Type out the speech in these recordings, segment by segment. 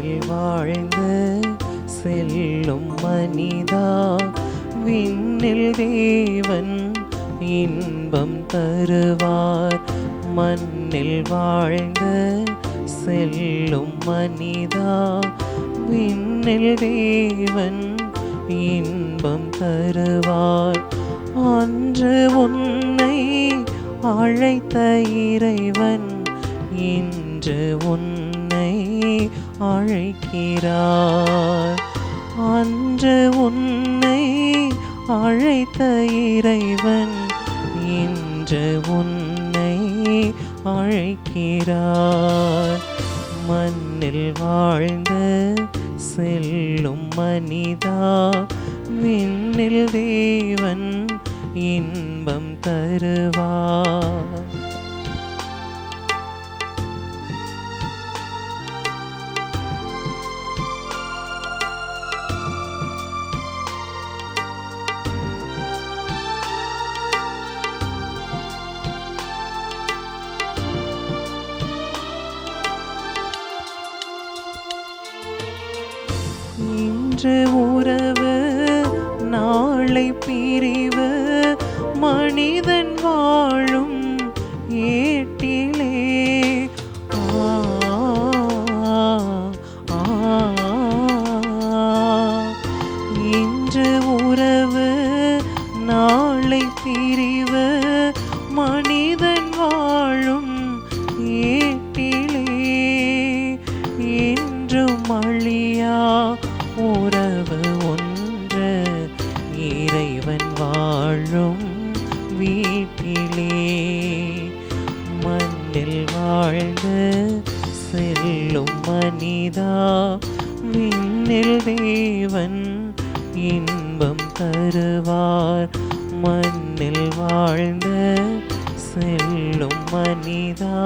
மண்ணில் வாழ்ந்து செல்லும் மனிதா, விண்ணில் தேவன் இன்பம் தருவார். மண்ணில் வாழ்ந்து செல்லும் மனிதா, விண்ணில் தேவன் இன்பம் தருவார். அன்று உன்னை அழைத்த இறைவன் இன்று உன்னை அழைக்கிறார். அன்று உன்னை அழைத்த இறைவன் இன்று உன்னை அழைக்கிறார். மண்ணில் வாழ்ந்து செல்லும் மனிதா, விண்ணில் தேவன் இன்பம் தருவார். இன்று உறவு நாளை பிரிவு, மனிதன் வாழும் ஏட்டிலே. இன்று உறவு நாளை பிரிவு, மனிதன் வாழும் ஏட்டிலே. என்றும் அழியா உறவு ஒன்று இறைவன் வாழும் வீட்டிலே. மண்ணில் வாழ்ந்து செல்லும் மனிதா, விண்ணில் தேவன் இன்பம் தருவார். மண்ணில் வாழ்ந்து செல்லும் மனிதா,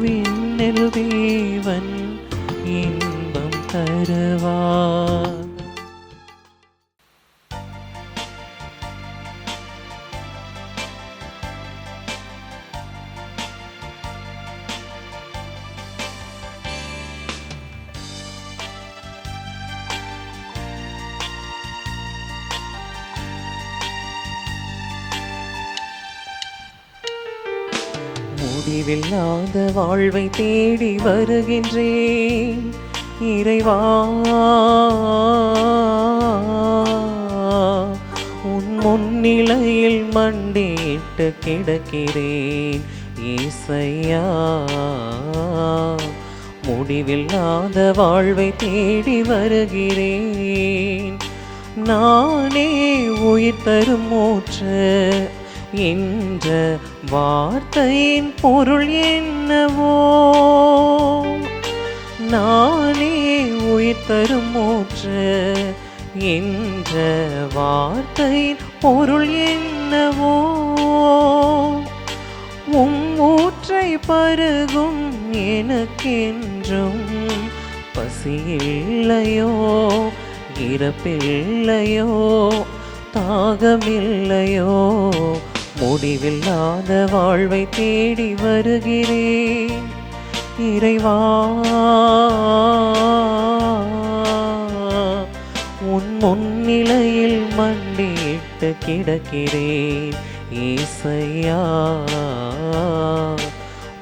விண்ணில் தேவன் இன்பம் தருவார். முடிவில்லாத வாழ்வை தேடி வருகின்றேன் இறைவா, உன் முன்னிலையில் மண்டியிட்டு கிடக்கிறேன் ஏசையா. முடிவில்லாத வாழ்வை தேடி வருகிறேன். நானே உயிர் தரும் மூச்சு என்ற வார்த்தையின் பொருள் என்னவோ? நானே உயிர் தரும் மூச்சு என்ற வார்த்தையின் பொருள் என்னவோ? ஊற்றை பருகும் எனக்கென்றும் பசியில்லையோ, இறப்பில்லையோ, தாகமில்லையோ. முடிவில்லாத வாழ்வை தேடி வருகிறேன் இறைவா, உன் முன்னிலையில் மண்டியிட்டு கிடக்கிறேன் ஏசையா.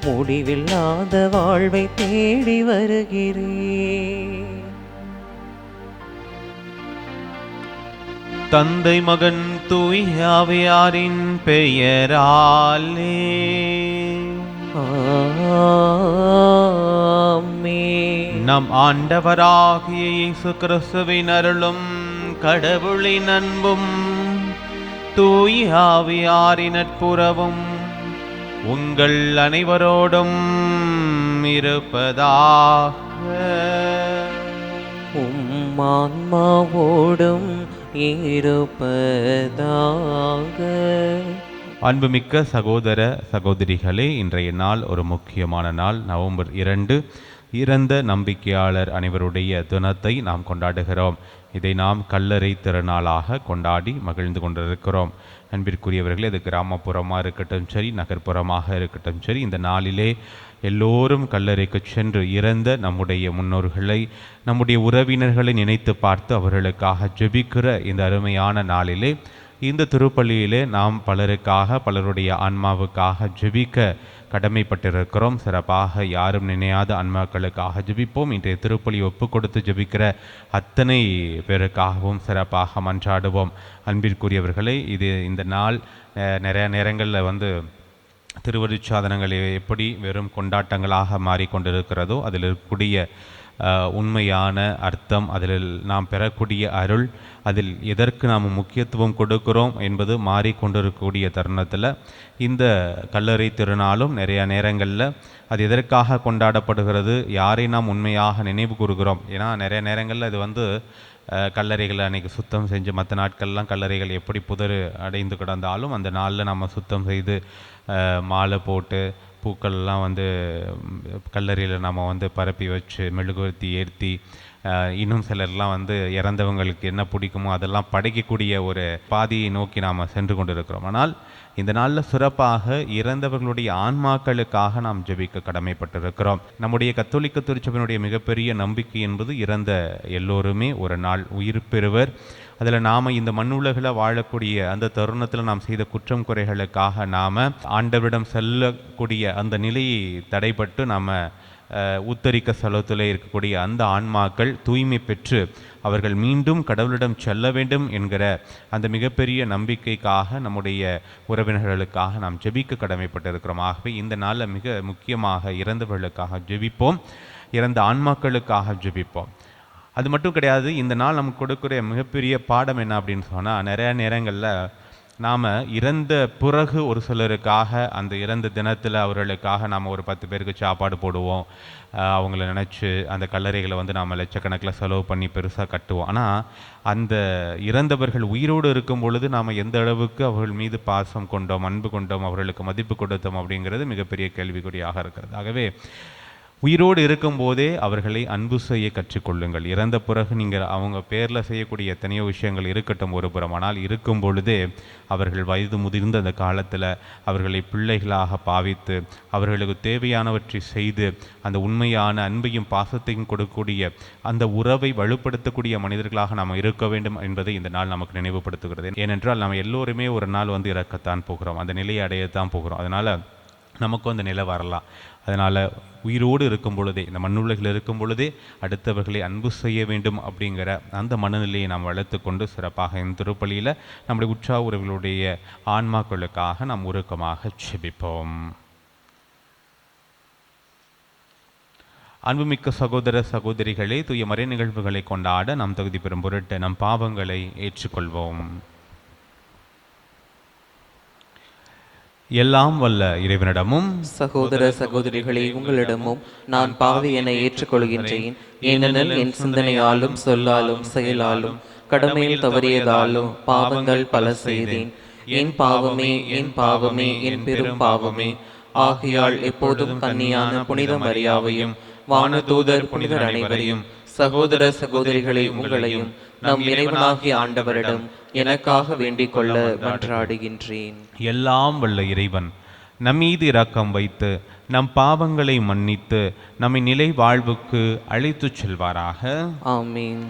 முடிவில்லாத வாழ்வை தேடி வருகிறேன். தந்தை மகன் தூய் ஆவியாரின் பெயராலே ஆமென். நம் ஆண்டவராகிய இயேசு கிறிஸ்துவின் அருளும் கடவுளின் அன்பும் தூய் ஆவியாரின் நட்புறவும் உங்கள் அனைவரோடும் இருப்பதாக. ஆன்மாவோடும் இருப்பதாக. அன்புமிக்க சகோதர சகோதரிகளே, இன்றைய நாள் ஒரு முக்கியமான நாள். நவம்பர் 2 இறந்த நம்பிக்கையாளர் அனைவருடைய தினத்தை நாம் கொண்டாடுகிறோம். இதை நாம் கல்லறை திருநாளாக கொண்டாடி மகிழ்ந்து கொண்டிருக்கிறோம். அன்பிற்குரியவர்களே, இது கிராமப்புறமாக இருக்கட்டும் சரி, நகர்ப்புறமாக இருக்கட்டும் சரி, இந்த நாளிலே எல்லோரும் கல்லறைக்கு சென்று இறந்த நம்முடைய முன்னோர்களை, நம்முடைய உறவினர்களை நினைத்து பார்த்து அவர்களுக்காக ஜெபிக்கிற இந்த அருமையான நாளிலே, இந்த திருப்பலியிலே நாம் பலருடைய ஆன்மாவுக்காக ஜெபிக்க கடமைப்பட்டிருக்கிறோம். சிறப்பாக யாரும் நினையாத ஆன்மாக்களுக்காக ஜெபிப்போம். இன்றைய திருப்பலி ஒப்பு கொடுத்து ஜெபிக்கிற அத்தனை பேருக்காகவும் சிறப்பாக மன்றாடுவோம். அன்பிற்குரியவர்களே, இந்த நாள் நிறைய நேரங்களில் திருவருட்சாதனங்கள் எப்படி வெறும் கொண்டாட்டங்களாக மாறிக்கொண்டிருக்கிறதோ, அதில் இருக்கக்கூடிய உண்மையான அர்த்தம், அதில் நாம் பெறக்கூடிய அருள், அதில் எதற்கு நாம் முக்கியத்துவம் கொடுக்கிறோம் என்பது மாறிக்கொண்டிருக்கக்கூடிய தருணத்தில் இந்த கல்லறை திருநாளும் நிறைய நேரங்களில் அது எதற்காக கொண்டாடப்படுகிறது, யாரை நாம் உண்மையாக நினைவு கூறுகிறோம். ஏன்னா நிறைய நேரங்களில் இது கல்லறைகளை அன்றைக்கி சுத்தம் செஞ்சு, மற்ற நாட்கள்லாம் கல்லறைகள் எப்படி புதர் அடைந்து கிடந்தாலும் அந்த நாளில் நம்ம சுத்தம் செய்து மாலை போட்டு பூக்கள்லாம் கல்லறையில் நம்ம பரப்பி வச்சு மெழுகுவர்த்தி ஏற்றி, இன்னும் சிலர்லாம் இறந்தவங்களுக்கு என்ன பிடிக்குமோ அதெல்லாம் படைக்கக்கூடிய ஒரு பாதையை நோக்கி நாம் சென்று கொண்டிருக்கிறோம். ஆனால் இந்த நாளில் சிறப்பாக இறந்தவர்களுடைய ஆன்மாக்களுக்காக நாம் ஜெபிக்க கடமைப்பட்டிருக்கிறோம். நம்முடைய கத்தோலிக்க திருச்சபையினுடைய மிகப்பெரிய நம்பிக்கை என்பது இறந்த எல்லோருமே ஒரு நாள் உயிர் பெறுவர். அதில் நாம் இந்த மண்ணுலகில் வாழக்கூடிய அந்த தருணத்தில் நாம் செய்த குற்றம் குறைகளுக்காக நாம் ஆண்டவரிடம் செல்லக்கூடிய அந்த நிலையை தடைப்பட்டு நாம் உத்தரிக்க ஸ்தலத்தில் இருக்கக்கூடிய அந்த ஆன்மாக்கள் தூய்மை பெற்று அவர்கள் மீண்டும் கடவுளிடம் செல்ல வேண்டும் என்கிற அந்த மிகப்பெரிய நம்பிக்கைக்காக நம்முடைய உறவினர்களுக்காக நாம் ஜெபிக்க கடமைப்பட்டிருக்கிறோம். ஆகவே இந்த நாளில் மிக முக்கியமாக இறந்தவர்களுக்காக ஜெபிப்போம், இறந்த ஆன்மாக்களுக்காக ஜெபிப்போம். அது மட்டும் கிடையாது, இந்த நாள் நமக்கு கொடுக்குற மிகப்பெரிய பாடம் என்ன அப்படின்னு சொன்னால், நிறையா நேரங்களில் நாம் இறந்த பிறகு ஒரு சிலருக்காக அந்த இறந்த தினத்தில் அவர்களுக்காக நாம் ஒரு 10 பேருக்கு சாப்பாடு போடுவோம், அவங்கள நினச்சி அந்த கல்லறைகளை நாம் லட்சக்கணக்கில் செலவு பண்ணி பெருசாக கட்டுவோம். ஆனால் அந்த இறந்தவர்கள் உயிரோடு இருக்கும் பொழுது நாம் எந்த அளவுக்கு அவர்கள் மீது பாசம் கொண்டோம், அன்பு கொண்டோம், அவர்களுக்கு மதிப்பு கொடுத்தோம் அப்படிங்கிறது மிகப்பெரிய கேள்விக்குறியாக இருக்கிறது. ஆகவே உயிரோடு இருக்கும்போதே அவர்களை அன்பு செய்ய கற்றுக்கொள்ளுங்கள். இறந்த பிறகு நீங்கள் அவங்க பேரில் செய்யக்கூடிய எத்தனையோ விஷயங்கள் இருக்கட்டும் ஒரு புறம், ஆனால் இருக்கும் பொழுதே அவர்கள் வயது முதிர்ந்த அந்த காலத்தில் அவர்களை பிள்ளைகளாக பாவித்து அவர்களுக்கு தேவையானவற்றை செய்து அந்த உண்மையான அன்பையும் பாசத்தையும் கொடுக்கக்கூடிய அந்த உறவை வலுப்படுத்தக்கூடிய மனிதர்களாக நாம் இருக்க வேண்டும் என்பதை இந்த நாள் நமக்கு நினைவுபடுத்துகிறது. ஏனென்றால் நாம் எல்லோருமே ஒரு நாள் இறக்கத்தான் போகிறோம், அந்த நிலையை அடையத்தான் போகிறோம். அதனால் நமக்கும் அந்த நிலை வரலாம். அதனால் உயிரோடு இருக்கும் பொழுதே, இந்த மண்ணுலகில் இருக்கும் பொழுதே அடுத்தவர்களை அன்பு செய்ய வேண்டும் அப்படிங்கிற அந்த மனநிலையை நாம் வளர்த்து கொண்டு சிறப்பாக இந்த திருப்பலியில் நம்முடைய உற்சாக உறவுகளுடைய ஆன்மாக்களுக்காக நாம் உருக்கமாக ஜெபிப்போம். அன்புமிக்க சகோதர சகோதரிகளே, தூய மறை நிகழ்வுகளை கொண்டாட நாம் தகுதி பெறும் பொருட்டு நம் பாவங்களை ஏற்றுக்கொள்வோம். எல்லாம் வல்ல இறைவனிடமும் சகோதர சகோதரிகளே உங்களிடமும் நான் பாவி என ஏற்றுக்கொள்கின்றேன். ஏனெனில் என் சிந்தனையாலும் சொல்லாலும் செயலாலும் கடமையில் தவறியதாலும் பாவங்கள் பல செய்தேன். என் பாவமே என் பாவமே என் பெரும் பாவமே. ஆகையால் எப்போதும் கன்னியான புனித மரியாவையும் வானதூதர் புனிதர் அனைவரையும் சகோதர சகோதரிகளை உங்களையும் நம் இறைவனாகிய ஆண்டவரிடம் எனக்காக வேண்டிக் கொள்ள மன்றாடுகின்றேன். எல்லாம் வல்ல இறைவன் நம்மீது இரக்கம் வைத்து நம் பாவங்களை மன்னித்து நம்மை நிலை வாழ்வுக்கு அழைத்துச் செல்வாராக. ஆமீன்.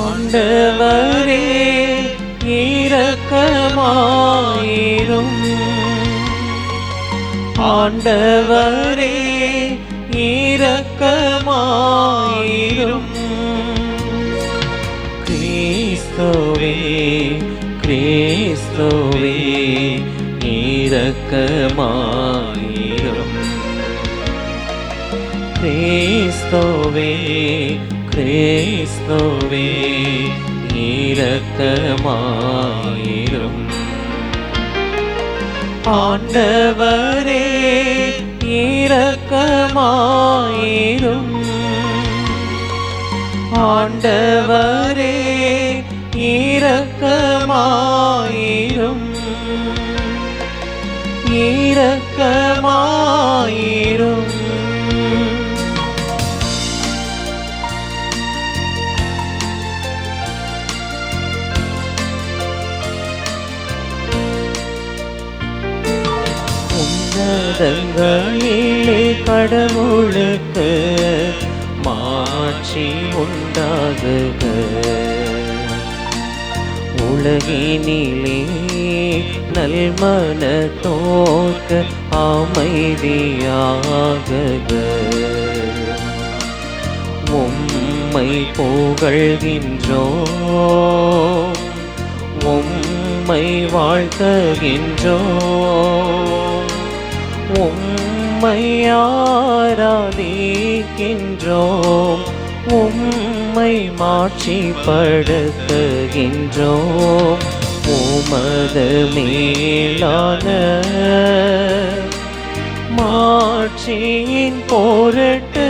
ஆண்டவரே இரக்கமாயிரும். ஆண்டவரே இரக்கமாயிரும். கிறிஸ்துவே கிறிஸ்துவே இரக்கமாயிரும். கிறிஸ்துவே கிறிஸ்துவே இரக்கமாயிரும். ஆண்டவரே இரக்கமாயிரும். ஆண்டவரே இரக்கமாயிரும். உன்னதங்களிலே கடவுளுக்கு மாட்சி உண்டாகுக. உலகினிலே நல்மனத்தோர்க்கு அமைதியாகுக. உம்மை புகழ்கின்றோம், உம்மை வாழ்த்துகின்றோம், உம்மை ஆராதிக்கின்றோம், உம்மை மாட்சிப்படுத்துகின்றோம். உமது மேலான மாட்சியின் பொருட்டு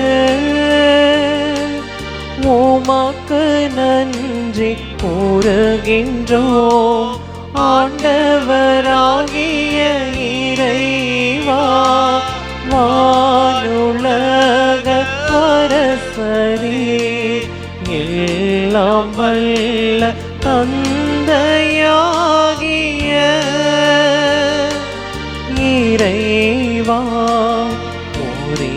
உமக்கு நன்றி கூறுகின்றோம். ஆண்டவராகிய இறைவா, வானுலக அரசரே, எல்லாம் வல்ல தந்தையாகிய இறைவா, ஒரே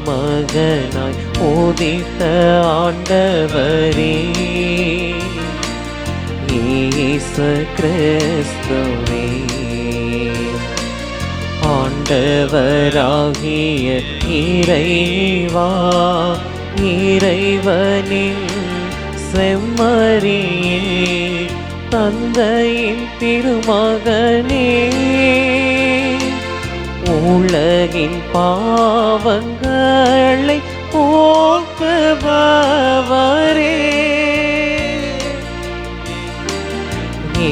மகனாய் உதித்த ஆண்டவரே, இயேசு கிறிஸ்துவே, ஆண்டவராகிய இறைவா, இறைவனின் செம்மறியே, தந்தையின் திருமகனே, உலகின் பாவங்களை போக்குபவரே,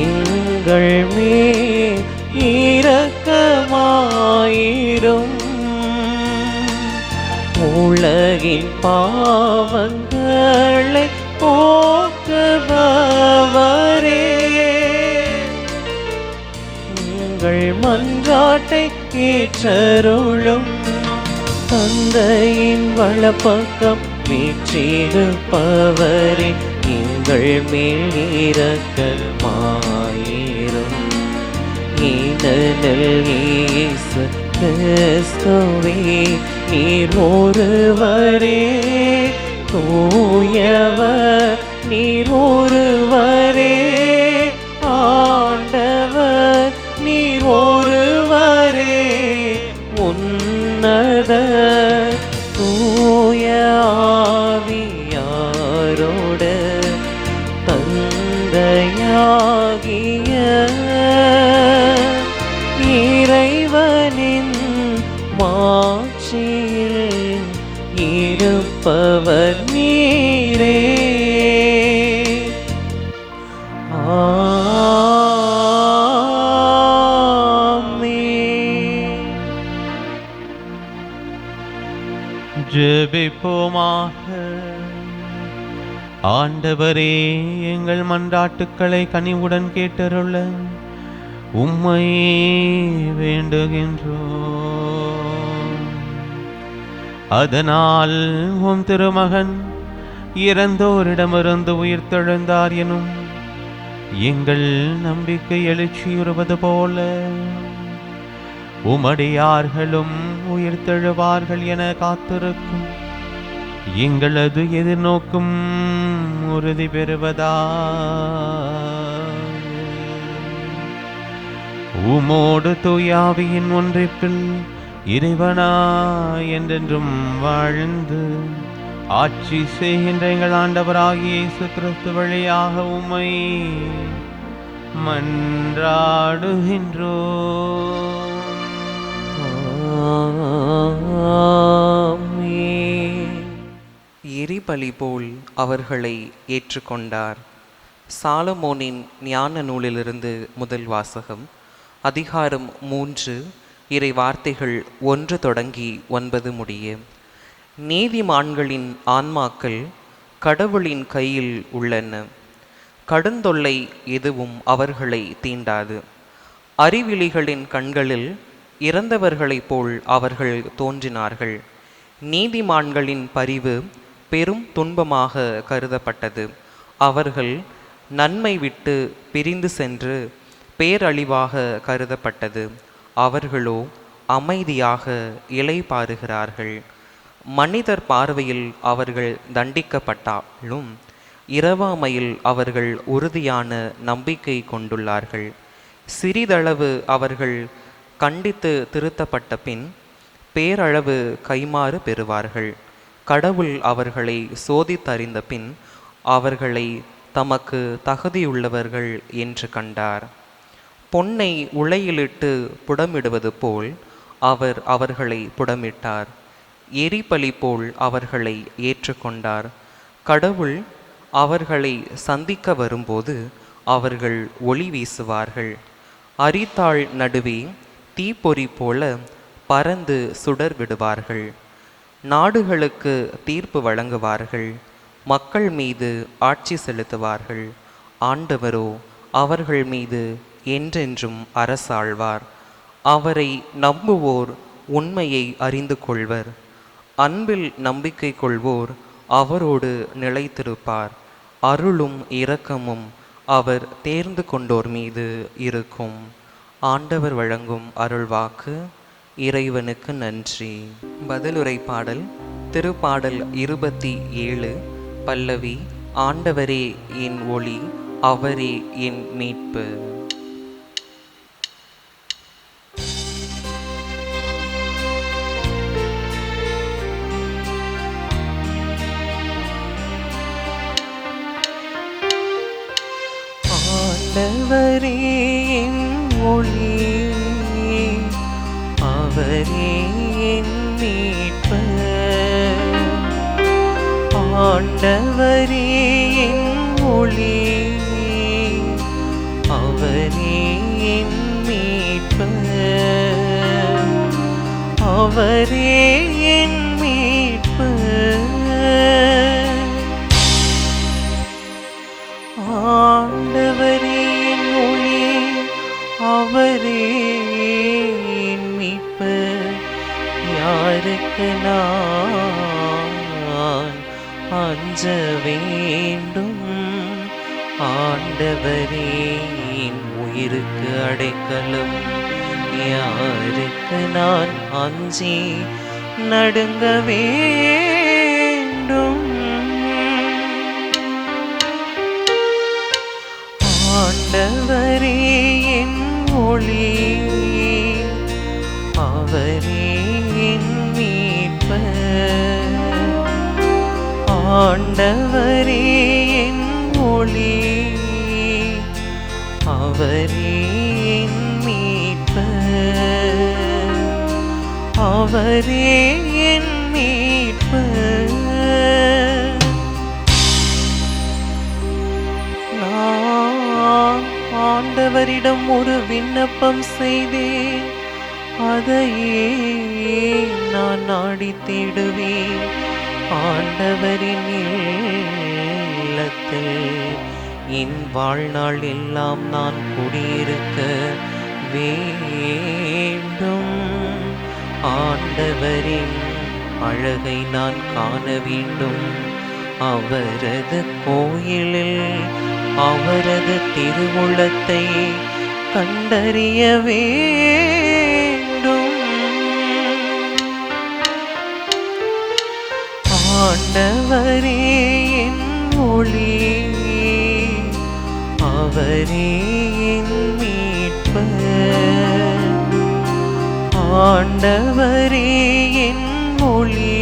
எங்கள் மேல் இரக்கமாயிரும். உலகின் பாவங்களை போக்குபவரே, உங்கள் மன்றாட்டை ஏற்றருளும். தந்தையின் வலப்பக்கம் வீற்றிருப்பவரே, எங்கள் மேல் இரக்கமாயிரும். ஏனெனில் இயேசு கிறிஸ்துவே, நீர் ஒருவரே தூயவர், நீர் ஒருவரே ஆண்டவர், நீர் ஒருவரே உன்னத தூய ஆவியாரோடு தந்தையாகிய இறைவனின் மாட்சியில் இருப்பவர் நீரே. ஆமென். ஜெபிப்போமாக. ஆண்டவரே, எங்கள் மன்றாட்டுக்களை கனிவுடன் கேட்டருள உம்மை வேண்டுகின்றோம். அதனால் உம் திருமகன் இறந்தோரிடமிருந்து உயிர்த்தெழுந்தார் எனும் எங்கள் நம்பிக்கை எழுச்சியுறுவது போல உமடியார்களும் உயிர்த்தெழுவார்கள் என காத்திருக்கும் எங்களது எதிர்நோக்கும் உறுதி பெறுவதா. உமோடு தூயாவியின் ஒன்றிப்பில் இறைவனா என்றென்றும் வாழ்ந்து ஆட்சி செய்கின்ற எங்கள் ஆண்டவராகிய இயேசு கிறிஸ்து வழியாக உம்மை மன்றாடுகின்றோம். எரிபலி போல் அவர்களை ஏற்றுக்கொண்டார். சாலமோனின் ஞான நூலிலிருந்து முதல் வாசகம். அதிகாரம் 3, இறை வார்த்தைகள் 1 தொடங்கி 9 முடிய. நீதிமான்களின் ஆன்மாக்கள் கடவுளின் கையில் உள்ளன. கடுந்தொல்லை எதுவும் அவர்களை தீண்டாது. அறிவிலிகளின் கண்களில் இறந்தவர்களைப் போல் அவர்கள் தோன்றினார்கள். நீதிமான்களின் பரிவு பெரும் துன்பமாக கருதப்பட்டது. அவர்கள் நன்மை விட்டு பிரிந்து சென்று பேரழிவாக கருதப்பட்டது. அவர்களோ அமைதியாக இளைப்பாறுகிறார்கள். மனிதர் பார்வையில் அவர்கள் தண்டிக்கப்பட்டாலும் இரவாமையில் அவர்கள் உறுதியான நம்பிக்கை கொண்டுள்ளார்கள். சிறிதளவு அவர்கள் கண்டித்து திருத்தப்பட்ட பின் பேரளவு கைமாறு பெறுவார்கள். கடவுள் அவர்களை சோதித்தறிந்த பின் அவர்களை தமக்கு தகுதியுள்ளவர்கள் என்று கண்டார். பொன்னை உலையிலிட்டு புடமிடுவது போல் அவர் அவர்களை புடமிட்டார். எரிபலி போல் அவர்களை ஏற்றுக்கொண்டார். கடவுள் அவர்களை சந்திக்க வரும்போது அவர்கள் ஒளி வீசுவார்கள். அரித்தாள் நடுவே தீப்பொறி போல பறந்து சுடர் விடுவார்கள். நாடுகளுக்கு தீர்ப்பு வழங்குவார்கள். மக்கள் மீது ஆட்சி செலுத்துவார்கள். ஆண்டவரோ அவர்கள் மீது என்றென்றும் அரசாழ்வார். அவரை நம்புவோர் உண்மையை அறிந்து கொள்வர். அன்பில் நம்பிக்கை கொள்வோர் அவரோடு நிலைத்திருப்பார். அருளும் இரக்கமும் அவர் தேர்ந்து கொண்டோர் மீது இருக்கும். ஆண்டவர் வழங்கும் அருள்வாக்கு. இறைவனுக்கு நன்றி. பதிலுரை பாடல். திருப்பாடல் 27 பல்லவி. ஆண்டவரே என் ஒளி, அவரே என் மீட்பு. ஆண்டவரே என் ஒளி, அவரே என் மீட்பு. ஆண்டவரே என் ஒளி, அவரே என் மீட்பு. அவரே என் மீட்பு. ஆண்டவரே என் ஒளி, அவரே என் மீட்பு. யாருக்கு நான் அஞ்ச வேண்டும்? ஆண்டவரே என் உயிருக்கு அடைக்கலம். யாருக்கு நான் அஞ்சி நடுங்க வேண்டும்? ஆண்டவரே என் ஒளி, அவரே என் மீட்பு. ஆண்டவரே என் ஒளி, அவரே என் மீட்பு. அவரே என் மீட்பு. நான் ஆண்டவரிடம் ஒரு விண்ணப்பம் செய்தேன், அதையே நான் நாடி தேடுவேன். ஆண்டவரின் இல்லத்தில் என் வாழ்நாள் எல்லாம் நான் குடியிருக்க வேண்டும். ஆண்டவரின் அழகை நான் காண வேண்டும். அவரது கோயிலில் அவரது திருவுளத்தை கண்டறிய வேண்டும். ஆண்டவரே என் ஒளி, அவரே என் மீட்பு. ஆண்டவரே என் ஒளி,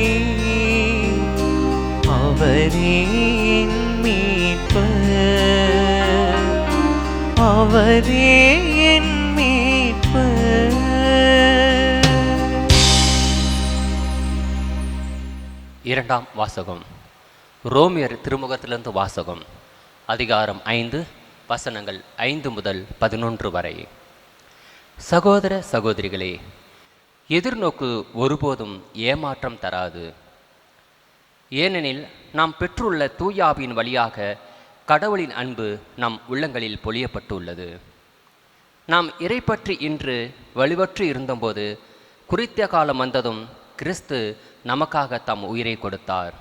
அவரே என் மீட்பு. அவரே என் மீட்பு. இரண்டாம் வாசகம். ரோமியர் திருமுகத்திலிருந்து வாசகம். அதிகாரம் 5 வசனங்கள் 5 முதல் 11 வரை. சகோதர சகோதரிகளே, எதிர்நோக்கு ஒருபோதும் ஏமாற்றம் தராது. ஏனெனில் நாம் பெற்றுள்ள தூயாவின் வழியாக கடவுளின் அன்பு நம் உள்ளங்களில் பொழியப்பட்டுள்ளது. நாம் இறைப்பற்றி இன்று வலுவற்று இருந்தபோது குறித்த காலம் வந்ததும் கிறிஸ்து நமக்காக தம் உயிரை கொடுத்தார்.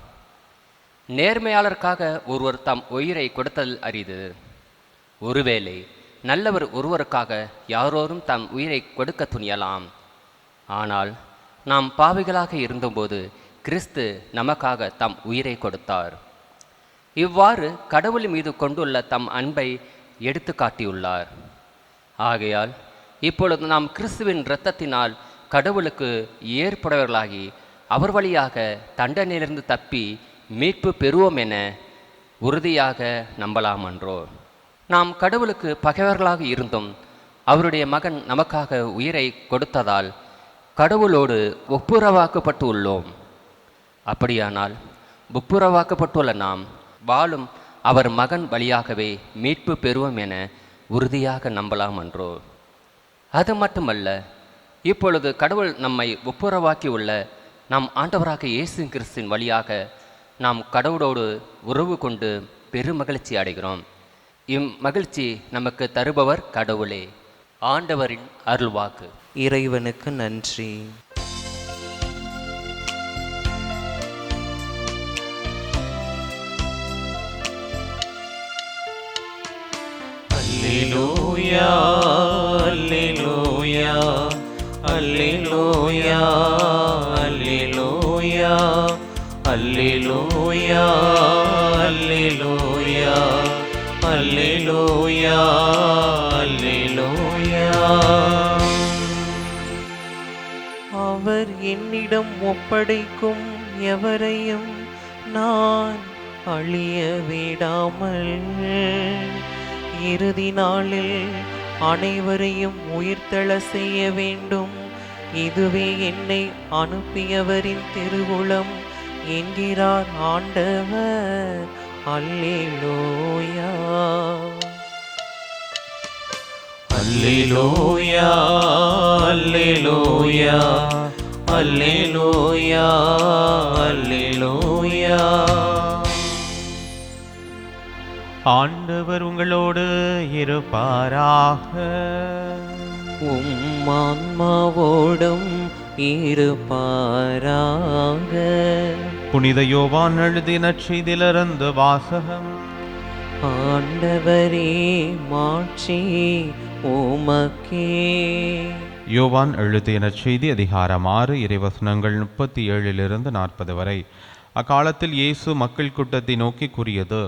நேர்மையாளருக்காக ஒருவர் தம் உயிரை கொடுத்தல் அரிது. ஒருவேளை நல்லவர் ஒருவருக்காக யாரோரும் தம் உயிரை கொடுக்க துணியலாம். ஆனால் நாம் பாவிகளாக இருந்தபோது கிறிஸ்து நமக்காக தம் உயிரை கொடுத்தார். இவ்வாறு கடவுள் மீது கொண்டுள்ள தம் அன்பை எடுத்து காட்டியுள்ளார். ஆகையால் இப்பொழுது நாம் கிறிஸ்துவின் இரத்தத்தினால் கடவுளுக்கு ஏற்புடையவர்களாகி அவர் வழியாக தண்டனையிலிருந்து தப்பி மீட்பு பெறுவோம் என உறுதியாக நம்பலாமன்றோ? நாம் கடவுளுக்கு பகைவர்களாக இருந்தும் அவருடைய மகன் நமக்காக உயிரை கொடுத்ததால் கடவுளோடு ஒப்புரவாக்கப்பட்டு உள்ளோம். அப்படியானால் ஒப்புரவாக்கப்பட்டுள்ள நாம் வாழும் அவர் மகன் வழியாகவே மீட்பு பெறுவோம் என உறுதியாக நம்பலாம் அன்றோ? அது மட்டுமல்ல, இப்பொழுது கடவுள் நம்மை ஒப்புரவாக்கி உள்ள நம் ஆண்டவராக இயேசு கிறிஸ்துவின் வழியாக நாம் கடவுளோடு உறவு கொண்டு பெருமகிழ்ச்சி அடைகிறோம். இம்மகிழ்ச்சி நமக்கு தருபவர் கடவுளே. ஆண்டவரின் அருள்வாக்கு. இறைவனுக்கு நன்றி. அல்லேலூயா அல்லேலூயா அல்லேலூயா அல்லேலூயா அல்லேலூயா அல்லேலூயா அல்லேலூயா அல்லேலூயா. அவர் என்னிடம் ஒப்படைக்கும் எவரையும் நான் அழிய விடாமல் இறுதி நாளில் அனைவரையும் உயிர்த்தெழ செய்ய வேண்டும். இதுவே என்னை அனுப்பியவரின் திருவுளம் என்கிறார் ஆண்டவர். அல்லேலூயா அல்லேலூயா அல்லேலூயா அல்லேலூயா அல்லேலூயா. ஆண்டவர் உங்களோடு இருப்பாராக. உம் ஆன்மாவோடும் இருப்பாராக. புனித யோவான் எழுதிய நற்செய்தியிலிருந்து வாசகம். ஆண்டவரே மாட்சி உமக்கே. யோவான் எழுதிய நற்செய்தி அதிகாரம் 6 இறைவசனங்கள் 37 40 வரை. அக்காலத்தில் இயேசு மக்கள் கூட்டத்தை நோக்கி கூறியது: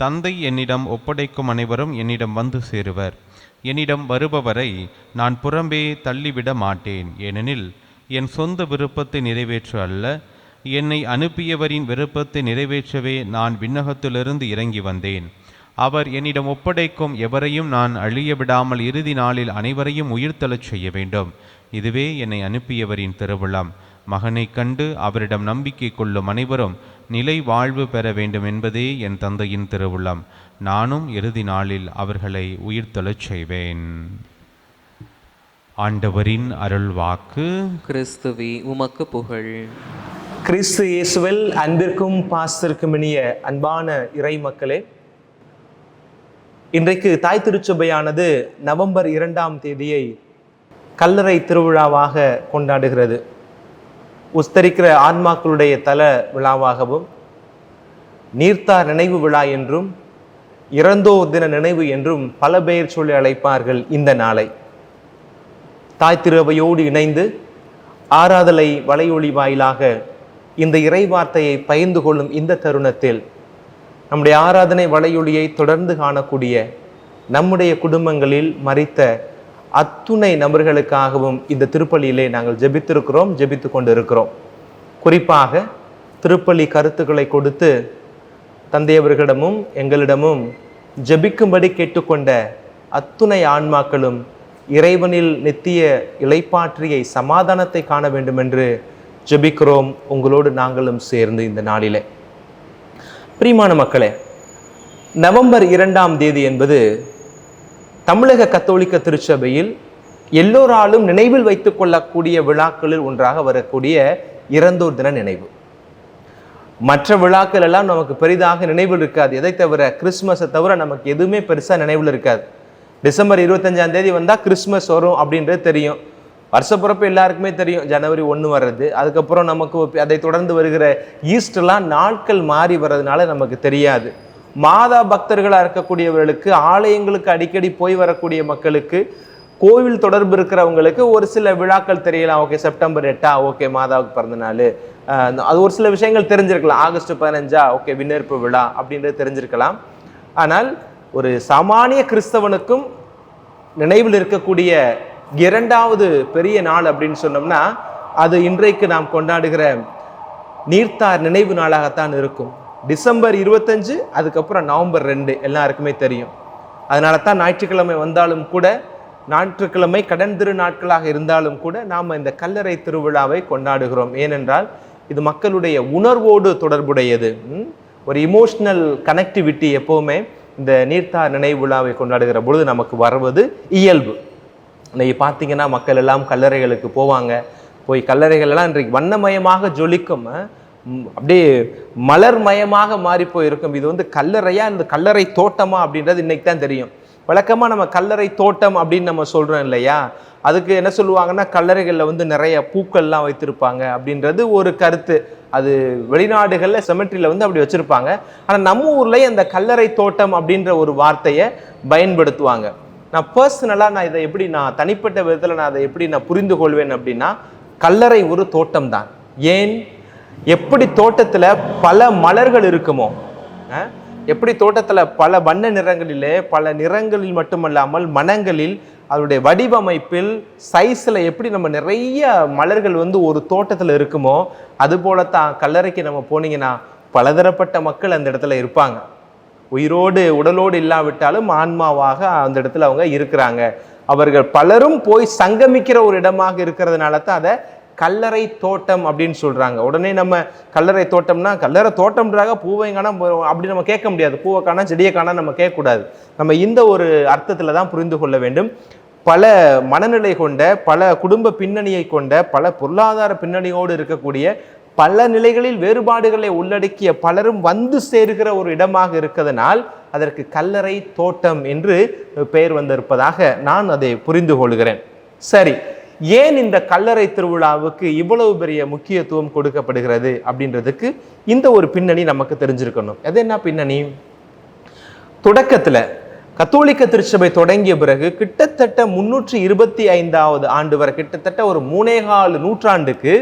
தந்தை என்னிடம் ஒப்படைக்கும் அனைவரும் என்னிடம் வந்து சேருவர். என்னிடம் வருபவரை நான் புறம்பே தள்ளிவிட மாட்டேன். ஏனெனில் என் சொந்த விருப்பத்தை நிறைவேற்ற அல்ல, என்னை அனுப்பியவரின் விருப்பத்தை நிறைவேற்றவே நான் விண்ணகத்திலிருந்து இறங்கி வந்தேன். அவர் என்னிடம் ஒப்படைக்கும் எவரையும் நான் அழிய விடாமல் இறுதி நாளில் அனைவரையும் உயிர்த்தெழச் செய்ய வேண்டும். இதுவே என்னை அனுப்பியவரின் திருவுளம். மகனை கண்டு அவரிடம் நம்பிக்கை கொள்ளும் அனைவரும் நிலை வாழ்வு பெற வேண்டும் என்பதே என் தந்தையின் திருவுளம். நானும் இறுதி நாளில் அவர்களை உயிர்த்தெழச் செய்வேன். ஆண்டவரின் அருள்வாக்கு. கிறிஸ்துவே உமக்கு புகழ். கிறிஸ்து இயேசுவில் அன்பிற்கும் பாசத்திற்கும் இனிய அன்பான இறை மக்களே, இன்றைக்கு தாய் திருச்சபையானது நவம்பர் 2ஆம் தேதியை கல்லறை திருவிழாவாக கொண்டாடுகிறது. உஸ்தரிக்கிற ஆன்மாக்களுடைய தல விழாவாகவும், நீர்த்தார் நினைவு விழா என்றும், இறந்தோர் தின நினைவு என்றும் பல பெயர் சொல்லி அழைப்பார்கள் இந்த நாளை. தாய் திருவையோடு இணைந்து ஆராதனை வலையொலி வாயிலாக இந்த இறை வார்த்தையை பகிர்ந்து கொள்ளும் இந்த தருணத்தில் நம்முடைய ஆராதனை வலையொலியை தொடர்ந்து காணக்கூடிய நம்முடைய குடும்பங்களில் மரித்த அத்துணை நபர்களுக்காகவும் இந்த திருப்பலியிலே நாங்கள் ஜெபித்து கொண்டிருக்கிறோம். குறிப்பாக திருப்பலி கருத்துக்களை கொடுத்து தந்தையவர்களிடமும் எங்களிடமும் ஜெபிக்கும்படி கேட்டுக்கொண்ட அத்துணை ஆன்மாக்களும் இறைவனில் நித்திய இளைப்பாற்றியை சமாதானத்தை காண வேண்டும் என்று ஜெபிக்கிறோம், உங்களோடு நாங்களும் சேர்ந்து இந்த நாளிலே. பிரியமான மக்களே, நவம்பர் 2ஆம் தேதி என்பது தமிழக கத்தோலிக்க திருச்சபையில் எல்லோராலும் நினைவில் வைத்துக் கொள்ளக்கூடிய விழாக்களில் ஒன்றாக வரக்கூடிய இறந்தோர் தின நினைவு. மற்ற விழாக்கள் எல்லாம் நமக்கு பெரிதாக நினைவில் இருக்காது. எதை தவிர கிறிஸ்மஸை தவிர நமக்கு எதுவுமே பெருசாக நினைவில் இருக்காது. டிசம்பர் 25ஆம் தேதி வந்தால் கிறிஸ்மஸ் வரும் அப்படின்றது தெரியும். வருஷப்பிறப்பு எல்லாருக்குமே தெரியும், ஜனவரி 1 வர்றது. அதுக்கப்புறம் நமக்கு அதை தொடர்ந்து வருகிற ஈஸ்டர்லாம் நாட்கள் மாறி வர்றதுனால நமக்கு தெரியாது. மாதா பக்தர்களாக இருக்கக்கூடியவர்களுக்கு, ஆலயங்களுக்கு அடிக்கடி போய் வரக்கூடிய மக்களுக்கு கோவில் தொடர்பு இருக்கிறவங்களுக்கு ஒரு சில விழாக்கள் தெரியலாம். ஓகே, செப்டம்பர் 8 ஓகே மாதாவுக்கு பிறந்த நாள், அது ஒரு சில விஷயங்கள் தெரிஞ்சிருக்கலாம். ஆகஸ்ட் 15 ஓகே விண்ணேற்பு விழா அப்படின்றது தெரிஞ்சிருக்கலாம். ஆனால் ஒரு சாமானிய கிறிஸ்தவனுக்கும் நினைவில் இருக்கக்கூடிய இரண்டாவது பெரிய நாள் அப்படின்னு சொன்னோம்னா அது இன்றைக்கு நாம் கொண்டாடுகிற நீர்த்தார் நினைவு நாளாகத்தான் இருக்கும். டிசம்பர் 25, அதுக்கப்புறம் நவம்பர் 2 எல்லாருக்குமே தெரியும். அதனால தான் ஞாயிற்றுக்கிழமை வந்தாலும் கூட, ஞாயிற்றுக்கிழமை கடன் திரு நாட்களாக இருந்தாலும் கூட நாம் இந்த கல்லறை திருவிழாவை கொண்டாடுகிறோம். ஏனென்றால் இது மக்களுடைய உணர்வோடு தொடர்புடையது. ஒரு இமோஷனல் கனெக்டிவிட்டி எப்போவுமே இந்த நீர்த்தார் நினைவு விழாவை கொண்டாடுகிற பொழுது நமக்கு வருவது இயல்பு. இன்னைக்கு பார்த்தீங்கன்னா மக்கள் எல்லாம் கல்லறைகளுக்கு போவாங்க. போய் கல்லறைகள் எல்லாம் இன்றைக்கு வண்ணமயமாக ஜொலிக்கும், அப்படியே மலர்மயமாக மாறி போயிருக்கும். இது வந்து கல்லறையா, இந்த கல்லறை தோட்டமா அப்படின்றது இன்னைக்கு தான் தெரியும். வழக்கமாக நம்ம கல்லறை தோட்டம் அப்படின்னு நம்ம சொல்கிறோம் இல்லையா, அதுக்கு என்ன சொல்லுவாங்கன்னா கல்லறைகளில் வந்து நிறைய பூக்கள்லாம் வைத்திருப்பாங்க அப்படின்றது ஒரு கருத்து. அது வெளிநாடுகளில் செமெட்ரியில் வந்து அப்படி வச்சுருப்பாங்க. ஆனால் நம்ம ஊர்லேயே அந்த கல்லறை தோட்டம் அப்படின்ற ஒரு வார்த்தையை பயன்படுத்துவாங்க. நான் பர்சனலாக நான் தனிப்பட்ட விதத்தில் நான் அதை எப்படி புரிந்து கொள்வேன் அப்படின்னா, கல்லறை ஒரு தோட்டம் தான். ஏன், எப்படி தோட்டத்தில் பல மலர்கள் இருக்குமோ, எப்படி தோட்டத்தில் பல வண்ண நிறங்களிலே, பல நிறங்களில் மட்டுமல்லாமல் மனங்களில், அதனுடைய வடிவமைப்பில், சைஸில் எப்படி நம்ம நிறைய மலர்கள் வந்து ஒரு தோட்டத்தில் இருக்குமோ, அதுபோலத்தான் கல்லறைக்கு நம்ம போனீங்கன்னா பலதரப்பட்ட மக்கள் அந்த இடத்துல இருப்பாங்க. உயிரோடு உடலோடு இல்லாவிட்டாலும் ஆன்மாவாக அந்த இடத்துல அவங்க இருக்கிறாங்க. அவர்கள் பலரும் போய் சங்கமிக்கிற ஒரு இடமாக இருக்கிறதுனால தான் அதை கல்லறை தோட்டம் அப்படின்னு சொல்றாங்க. உடனே நம்ம கல்லறை தோட்டம்னா கல்லறை தோட்டம்ன்றாக பூவை காணா அப்படி நம்ம கேட்க முடியாது. பூவை காணா செடியை காணா நம்ம கேட்கக்கூடாது. நம்ம இந்த ஒரு அர்த்தத்தில் தான் புரிந்து கொள்ள வேண்டும். பல மனநிலை கொண்ட, பல குடும்ப பின்னணியை கொண்ட, பல பொருளாதார பின்னணியோடு இருக்கக்கூடிய, பல நிலைகளில் வேறுபாடுகளை உள்ளடக்கிய பலரும் வந்து சேருகிற ஒரு இடமாக இருக்கிறதுனால் அதற்கு கல்லறை தோட்டம் என்று பெயர் வந்திருப்பதாக நான் அதை புரிந்து கொள்கிறேன். சரி, ஏன் இந்த கல்லறை திருவிழாவுக்கு இவ்வளவு பெரிய முக்கியத்துவம் கொடுக்கப்படுகிறது அப்படின்றதுக்கு இந்த ஒரு பின்னணி நமக்கு தெரிஞ்சிருக்கணும். அது என்ன பின்னணி? தொடக்கத்தில் கத்தோலிக்க திருச்சபை தொடங்கிய பிறகு கிட்டத்தட்ட 325வது ஆண்டு வரை, கிட்டத்தட்ட ஒரு 3.25 நூற்றாண்டுக்கு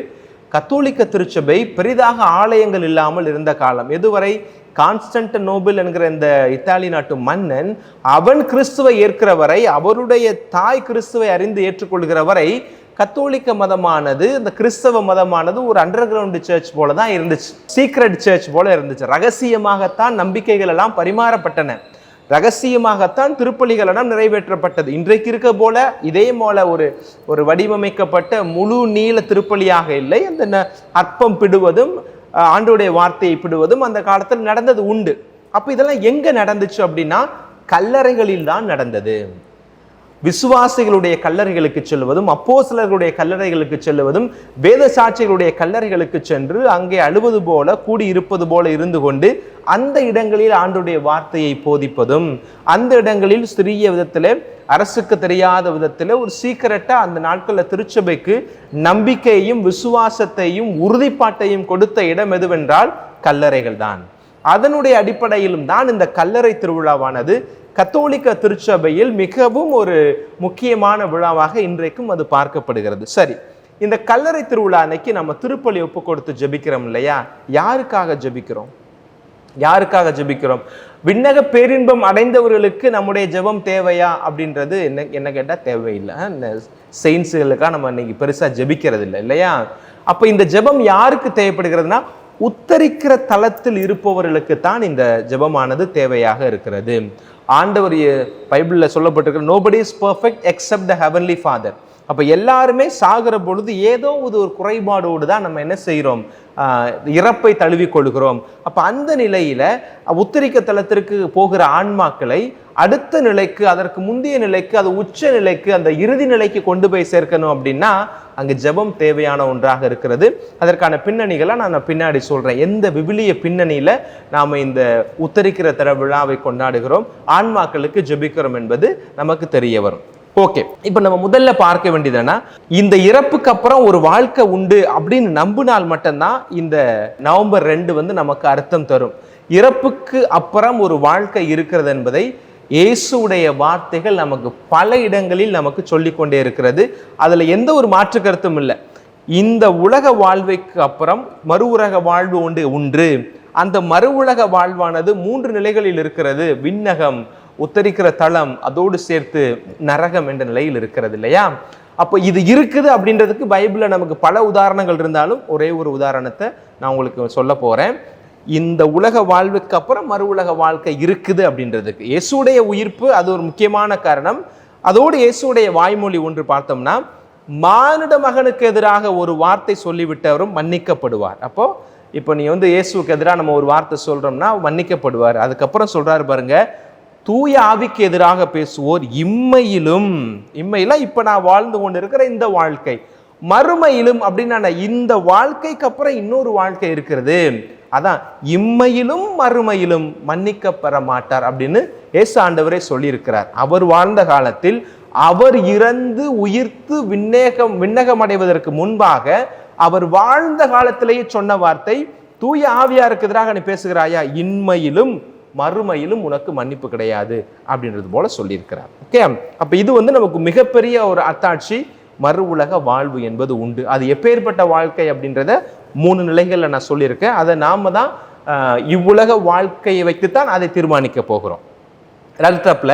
கத்தோலிக்க திருச்சபை பெரிதாக ஆலயங்கள் இல்லாமல் இருந்த காலம். எதுவரை? கான்ஸ்டன்டினோபிள் என்கிற இந்த இத்தாலி நாட்டு மன்னன் அவன் கிறிஸ்துவை ஏற்கிற வரை, அவருடைய தாய் கிறிஸ்துவை அறிந்து ஏற்றுக்கொள்கிற வரை கத்தோலிக்க மதமானது, இந்த கிறிஸ்தவ மதமானது ஒரு அண்டர் கிரவுண்ட் சர்ச் போல தான் இருந்துச்சு. சீக்ரெட் சர்ச் போல இருந்துச்சு. ரகசியமாகத்தான் நம்பிக்கைகள் எல்லாம் பரிமாறப்பட்டன, ரகசியமாகத்தான் திருப்பலிகள் எல்லாம் நிறைவேற்றப்பட்டது. இன்றைக்கு இருக்க போல இதே போல ஒரு வடிவமைக்கப்பட்ட முழு நீள திருப்பலியாக இல்லை. அந்த அற்பம் பிடுவதும் ஆண்டோடைய வார்த்தையை பிடுவதும் அந்த காலத்தில் நடந்தது உண்டு. அப்ப இதெல்லாம் எங்க நடந்துச்சு அப்படின்னா கல்லறைகளில் தான் நடந்தது. விசுவாசிகளுடைய கல்லறைகளுக்கு செல்வதும், அப்போஸ்தலர்களுடைய கல்லறைகளுக்கு செல்வதும், வேத சாட்சிகளுடைய கல்லறைகளுக்கு சென்று அங்கே அழுவது போல, கூடி இருப்பது போல இருந்து கொண்டு அந்த இடங்களில் ஆண்டோடைய வார்த்தையை போதிப்பதும், அந்த இடங்களில் சிறிய விதத்தில், அரசுக்கு தெரியாத விதத்தில் ஒரு சீக்கிரட்டா அந்த நாட்களில் திருச்சபைக்கு நம்பிக்கையையும் விசுவாசத்தையும் உறுதிப்பாட்டையும் கொடுத்த இடம் எதுவென்றால் கல்லறைகள் தான். அதனுடைய அடிப்படையிலும் தான் இந்த கல்லறை திருவிழாவானது கத்தோலிக்க திருச்சபையில் மிகவும் ஒரு முக்கியமான விழாவாக இன்றைக்கும் அது பார்க்கப்படுகிறது. சரி, இந்த கல்லறை திருவிழா அன்னைக்கு நம்ம திருப்பலி ஒப்பு கொடுத்து ஜெபிக்கிறோம் இல்லையா? யாருக்காக ஜெபிக்கிறோம்? யாருக்காக ஜெபிக்கிறோம்? விண்ணக பேரின்பம் அடைந்தவர்களுக்கு நம்முடைய ஜெபம் தேவையா அப்படின்றது என்ன கேட்டால் தேவையில்லை. செயின்ஸுகளுக்காக நம்ம இன்னைக்கு பெருசாக ஜெபிக்கிறது இல்லை இல்லையா? அப்போ இந்த ஜெபம் யாருக்கு தேவைப்படுகிறதுனா உத்தரிக்கிற தளத்தில் இருப்பவர்களுக்கு தான் இந்த ஜெபமானது தேவையாக இருக்கிறது. ஆண்டவர் பைபிளில் சொல்லப்பட்டிருக்கிற nobody is perfect except the heavenly father. அப்போ எல்லாருமே சாகிற பொழுது ஏதோ ஒரு குறைபாடோடு தான் நம்ம என்ன செய்கிறோம்? இறப்பை தழுவிக்கொள்கிறோம். அப்போ அந்த நிலையில உத்தரிக்க தலத்திற்கு போகிற ஆன்மாக்களை அடுத்த நிலைக்கு, அதற்கு முந்தைய நிலைக்கு, அது உச்ச நிலைக்கு, அந்த இறுதி நிலைக்கு கொண்டு போய் சேர்க்கணும் அப்படின்னா அங்கு ஜெபம் தேவையான ஒன்றாக இருக்கிறது. அதற்கான பின்னணிகளை நான் பின்னாடி சொல்றேன். எந்த விவிலிய பின்னணியில நாம இந்த உத்தரிக்கிற தர விழாவை கொண்டாடுகிறோம், ஆன்மாக்களுக்கு ஜெபிக்கிறோம் என்பது நமக்கு தெரிய வரும். ஓகே, இப்ப நம்ம முதல்ல பார்க்க வேண்டியதுன்னா இந்த இறப்புக்கு அப்புறம் ஒரு வாழ்க்கை உண்டு அப்படின்னு நம்பினால் மட்டும்தான் இந்த நவம்பர் 2 நமக்கு அர்த்தம் தரும். இறப்புக்கு அப்புறம் ஒரு வாழ்க்கை இருக்கிறது என்பதை இயேசுடைய வார்த்தைகள் நமக்கு பல இடங்களில் நமக்கு சொல்லிக்கொண்டே இருக்கிறது. அதுல எந்த ஒரு மாற்று கருத்தும் இல்லை. இந்த உலக வாழ்வைக்கு அப்புறம் மறு உலக வாழ்வு உண்டு. அந்த மறு உலக வாழ்வானது 3 நிலைகளில் இருக்கிறது. விண்ணகம், உத்தரிக்கிற தளம், அதோடு சேர்த்து நரகம் என்ற நிலையில் இருக்கிறது இல்லையா? அப்போ இது இருக்குது அப்படின்றதுக்கு பைபிளில் நமக்கு பல உதாரணங்கள் இருந்தாலும் ஒரே ஒரு உதாரணத்தை நான் உங்களுக்கு சொல்ல போறேன். இந்த உலக வாழ்வுக்கு அப்புறம் மறு உலக வாழ்க்கை இருக்குது அப்படின்றதுக்கு இயேசுடைய உயிர்ப்பு அது ஒரு முக்கியமான காரணம். அதோடு இயேசுடைய வாய்மொழி ஒன்று பார்த்தோம்னா, மானிட மகனுக்கு எதிராக ஒரு வார்த்தை சொல்லிவிட்டவரும் மன்னிக்கப்படுவார். அப்போ இப்போ நீ இயேசுக்கு எதிராக நம்ம ஒரு வார்த்தை சொல்றோம்னா மன்னிக்கப்படுவார். அதுக்கப்புறம் சொல்றாரு பாருங்க, தூய ஆவிக்கு எதிராக பேசுவோர் இம்மையிலும் இப்ப நான் வாழ்ந்து கொண்டு இருக்கிற இந்த வாழ்க்கை, மறுமையிலும் அப்படின்னா இந்த வாழ்க்கைக்கு அப்புறம் இன்னொரு வாழ்க்கை இருக்கிறது, அதான் இம்மையிலும் மறுமையிலும் மன்னிக்கப்பெற மாட்டார் அப்படின்னு இயேசு ஆண்டவரே சொல்லியிருக்கிறார். அவர் வாழ்ந்த காலத்தில் அவர் இறந்து உயிர்த்து விண்ணகம் அடைவதற்கு முன்பாக அவர் வாழ்ந்த காலத்திலேயே சொன்ன வார்த்தை, தூய ஆவியாருக்கு எதிராக நீ பேசுகிறாயா, இன்மையிலும் மறுமையிலும் உனக்கு மன்னிப்பு கிடையாது அப்படின்றது போல சொல்லியிருக்கிறார். ஓகே, அப்ப இது நமக்கு மிகப்பெரிய ஒரு அத்தாட்சி. மறு உலக வாழ்வு என்பது உண்டு. அது எப்பேற்பட்ட வாழ்க்கை அப்படின்றத 3 நிலைகள்ல நான் சொல்லியிருக்கேன். அதை நாம தான் இவ்வுலக வாழ்க்கையை வைத்துத்தான் அதை தீர்மானிக்க போகிறோம். அடுத்தாப்புல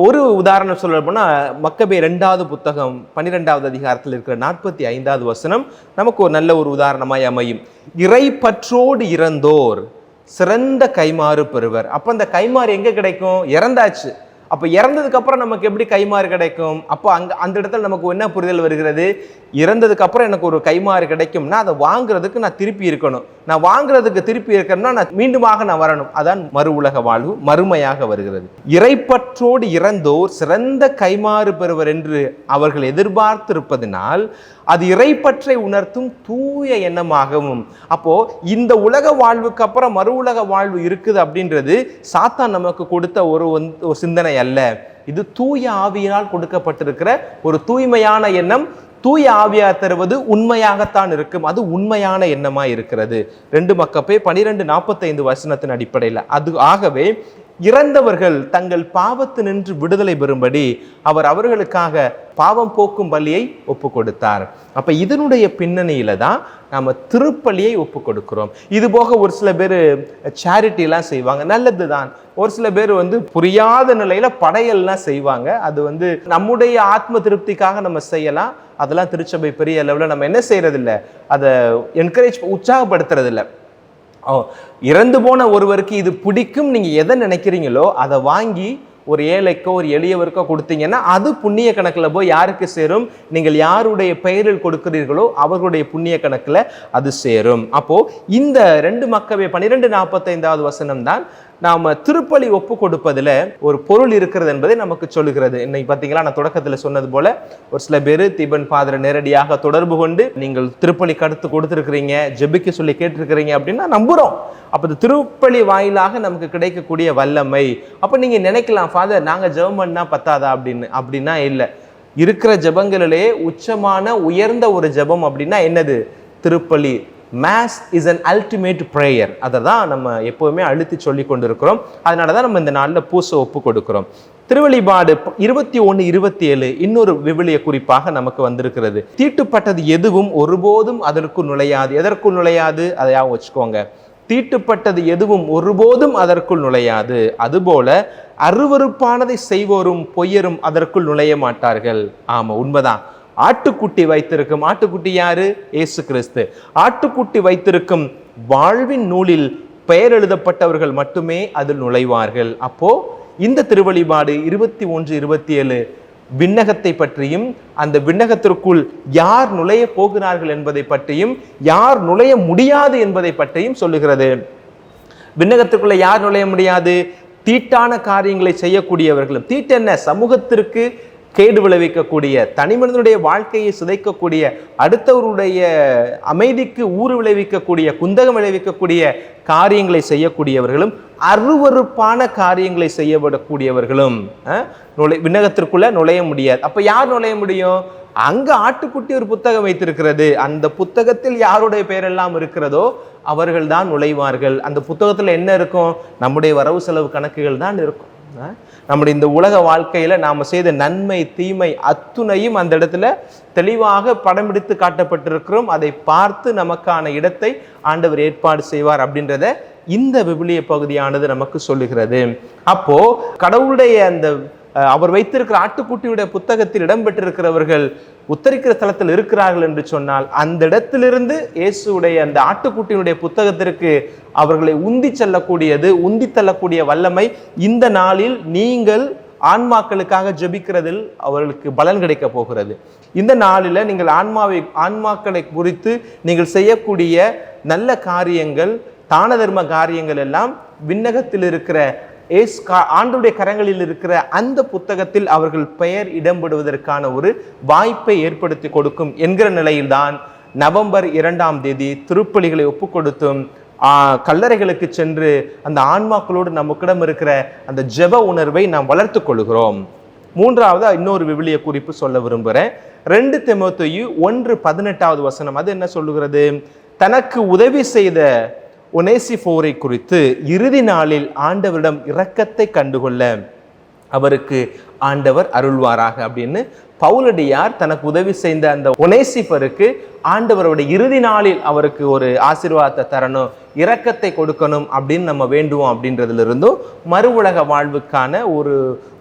ஒரு உதாரணம் சொல்ல போனா, மக்கபேயர் 2வது புத்தகம் 12வது அதிகாரத்தில் இருக்கிற 45வது வசனம் நமக்கு ஒரு நல்ல ஒரு உதாரணமாய் அமையும். இறை பற்றோடு இறந்தோர் சிறந்த கைமாறு பெறுவர். அப்ப அந்த கைமாறு எங்க கிடைக்கும்? இறந்தாச்சு. அப்ப இறந்ததுக்கு அப்புறம் நமக்கு எப்படி கைமாறு கிடைக்கும்? அப்போ அந்த இடத்துல நமக்கு என்ன புரிதல் வருகிறது? இறந்ததுக்கு அப்புறம் எனக்கு ஒரு கைமாறு கிடைக்கும்னா அதை வாங்குறதுக்கு நான் திருப்பி இருக்கணும். நான் வாங்குறதுக்கு திருப்பி இருக்கணும்னா நான் மீண்டுமாக நான் வரணும். அதான் மறு உலக வாழ்வு மறுமையாக வருகிறது. இறைப்பற்றோடு இறந்தோர் சிறந்த கைமாறு பெறுவர் என்று அவர்கள் எதிர்பார்த்திருப்பதனால் அது இறைப்பற்றை உணர்த்தும் தூய எண்ணமாகவும். அப்போ இந்த உலக வாழ்வுக்கு அப்புறம் மறு உலக வாழ்வு இருக்குது அப்படின்றது சாத்தான் நமக்கு கொடுத்த ஒரு சிந்தனை அல்ல. இது தூய ஆவியினால் கொடுக்கப்பட்டிருக்கிற ஒரு தூய்மையான எண்ணம். தூய ஆவியார் தருவது உண்மையாகத்தான் இருக்கும். அது உண்மையான எண்ணமா இருக்கிறது. 2 மக்கபேயர் 12:45 வசனத்தின் அடிப்படையில் அது. ஆகவே இறந்தவர்கள் தங்கள் பாவத்து நின்று விடுதலை பெறும்படி அவர் அவர்களுக்காக பாவம் போக்கும் பலியை ஒப்பு கொடுத்தார். அப்ப இதனுடைய பின்னணியில தான் நாம திருப்பலியை ஒப்பு கொடுக்கிறோம். இது போக ஒரு சில பேர் சேரிட்டி எல்லாம் செய்வாங்க, நல்லதுதான். ஒரு சில பேர் புரியாத நிலையில படையல்லாம் செய்வாங்க. அது நம்முடைய ஆத்ம திருப்திக்காக நம்ம செய்யலாம். அதெல்லாம் திருச்சபை பெரிய அளவில் நம்ம என்ன செய்யறது இல்லை, அதை என்கரேஜ் உற்சாகப்படுத்துறது இல்லை. இறந்து போன ஒருவருக்கு இது பிடிக்கும், நீங்க எதை நினைக்கிறீங்களோ அதை வாங்கி ஒரு ஏழைக்கோ ஒரு எளியவருக்கோ கொடுத்தீங்கன்னா அது புண்ணிய கணக்கில் போய் யாருக்கு சேரும்? நீங்கள் யாருடைய பெயரில் கொடுக்கிறீர்களோ அவர்களுடைய புண்ணிய கணக்கில் அது சேரும். அப்போ இந்த 2 மக்கபேயர் 12:45 வசனம் தான் நாம திருப்பலி ஒப்பு கொடுப்பதில் ஒரு பொருள் இருக்கிறது என்பதை நமக்கு சொல்லுகிறது. இன்னைக்கு பார்த்தீங்களா, நான் தொடக்கத்தில் சொன்னது போல ஒரு சில பேர் தீபன் ஃபாதரை நேரடியாக தொடர்பு கொண்டு நீங்கள் திருப்பலி கருத்து கொடுத்துருக்கிறீங்க, ஜெபிக்க சொல்லி கேட்டிருக்கிறீங்க அப்படின்னா நம்புறோம். அப்போ இந்த திருப்பலி வாயிலாக நமக்கு கிடைக்கக்கூடிய வல்லமை. அப்போ நீங்க நினைக்கலாம், ஃபாதர் நாங்க ஜெபம் பண்ணா பத்தாதா அப்படின்னு. அப்படின்னா இல்லை. இருக்கிற ஜெபங்களிலே உச்சமான உயர்ந்த ஒரு ஜெபம் அப்படின்னா என்னது? திருப்பலி. Mass is an ultimate prayer. அதை தான் நம்ம எப்போவுமே அழுத்தி சொல்லி கொண்டு இருக்கிறோம். அதனால தான் நம்ம இந்த நாளில் பூசை ஒப்பு கொடுக்கிறோம். திருவெளிப்பாடு 21:27 இன்னொரு விவிலிய குறிப்பாக நமக்கு வந்திருக்கிறது. தீட்டுப்பட்டது எதுவும் ஒருபோதும் அதற்குள் நுழையாது. எதற்குள் நுழையாது? அதையாவும் வச்சுக்கோங்க. தீட்டுப்பட்டது எதுவும் ஒருபோதும் அதற்குள் நுழையாது. அதுபோல அருவருப்பானதை செய்வோரும் பொய்யரும் அதற்குள் நுழைய மாட்டார்கள். ஆமா, உண்மைதான். ஆட்டுக்குட்டி வைத்திருக்கும், ஆட்டுக்குட்டி யாரு? இயேசு கிறிஸ்து. ஆட்டுக்குட்டி வைத்திருக்கும் வாழ்வின் நூலில் பெயர் எழுதப்பட்டவர்கள் மட்டுமே அதில் நுழைவார்கள். அப்போ இந்த திருவெளிப்பாடு 21:27 விண்ணகத்தை பற்றியும் அந்த விண்ணகத்திற்குள் யார் நுழைய போகிறார்கள் என்பதை பற்றியும் யார் நுழைய முடியாது என்பதை பற்றியும் சொல்லுகிறது. விண்ணகத்திற்குள்ள யார் நுழைய முடியாது? தீட்டான காரியங்களை செய்யக்கூடியவர்களும். தீட்டு என்ன? சமூகத்திற்கு கேடு விளைவிக்கக்கூடிய, தனி மனிதனுடைய வாழ்க்கையை சிதைக்கக்கூடிய, அடுத்தவருடைய அமைதிக்கு ஊறு விளைவிக்கக்கூடிய, குந்தகம் விளைவிக்கக்கூடிய காரியங்களை செய்யக்கூடியவர்களும், அருவருப்பான காரியங்களை செய்யப்படக்கூடியவர்களும் விண்ணகத்திற்குள்ள நுழைய முடியாது. அப்ப யார் நுழைய முடியும்? அங்க ஆட்டுக்குட்டி ஒரு புத்தகம் வைத்திருக்கிறது. அந்த புத்தகத்தில் யாருடைய பெயரெல்லாம் இருக்கிறதோ அவர்கள் தான் நுழைவார்கள். அந்த புத்தகத்துல என்ன இருக்கும்? நம்முடைய வரவு செலவு கணக்குகள் தான் இருக்கும். நம்முடைய இந்த உலக வாழ்க்கையில நாம செய்த நன்மை தீமை அத்துணையும் அந்த இடத்துல தெளிவாக படம் பிடித்து காட்டப்பட்டிருக்கிறோம். அதை பார்த்து நமக்கான இடத்தை ஆண்டவர் ஏற்பாடு செய்வார் அப்படின்றத இந்த விவிலிய பகுதியானது நமக்கு சொல்லுகிறது. அப்போ கடவுளுடைய அந்த அவர் வைத்திருக்கிற ஆட்டுக்குட்டியுடைய புத்தகத்தில் இடம்பெற்றிருக்கிறவர்கள் உத்தரிக்கிற ஸ்தலத்தில் இருக்கிறார்கள் என்று சொன்னால், அந்த இடத்திலிருந்து இயேசுடைய அந்த ஆட்டுக்குட்டியினுடைய புத்தகத்திற்கு அவர்களை உந்தி தள்ளக்கூடிய வல்லமை இந்த நாளில் நீங்கள் ஆன்மாக்களுக்காக ஜெபிக்கிறதில் அவர்களுக்கு பலன் கிடைக்க போகிறது. இந்த நாளில் நீங்கள் ஆன்மாக்களை குறித்து நீங்கள் செய்யக்கூடிய நல்ல காரியங்கள், தான தர்ம காரியங்கள் எல்லாம் விண்ணகத்தில் இருக்கிற ஆண்டவருடைய கரங்களில் இருக்கிற அந்த புத்தகத்தில் அவர்கள் பெயர் இடம்பெறுவதற்கான ஒரு வாய்ப்பை ஏற்படுத்தி கொடுக்கும் என்கிற நிலையில்தான் நவம்பர் 2ஆம் தேதி திருப்பலிகளை ஒப்பு கொடுத்தும் கல்லறைகளுக்கு சென்று அந்த ஆன்மாக்களோடு நமக்கிடம் இருக்கிற அந்த ஜெப உணர்வை நாம் வளர்த்து கொள்கிறோம். மூன்றாவது இன்னொரு விவிலிய குறிப்பு சொல்ல விரும்புகிறேன். 2 தீமோத்தேயு 1:18 வசனம். அது என்ன சொல்லுகிறது? தனக்கு உதவி செய்த ஒனேசிஃபோரை குறித்து இறுதி நாளில் ஆண்டவரிடம் இரக்கத்தை கண்டுகொள்ள அவருக்கு ஆண்டவர் அருள்வாராக அப்படின்னு பவுலடியார் தனக்கு உதவி செய்த அந்த ஒனேசிஃபருக்கு ஆண்டவரோட இறுதி நாளில் அவருக்கு ஒரு ஆசீர்வாதத்தை தரணும், இரக்கத்தை கொடுக்கணும் அப்படின்னு நம்ம வேண்டுவோம். அப்படின்றதுல இருந்தும் மறு உலக வாழ்வுக்கான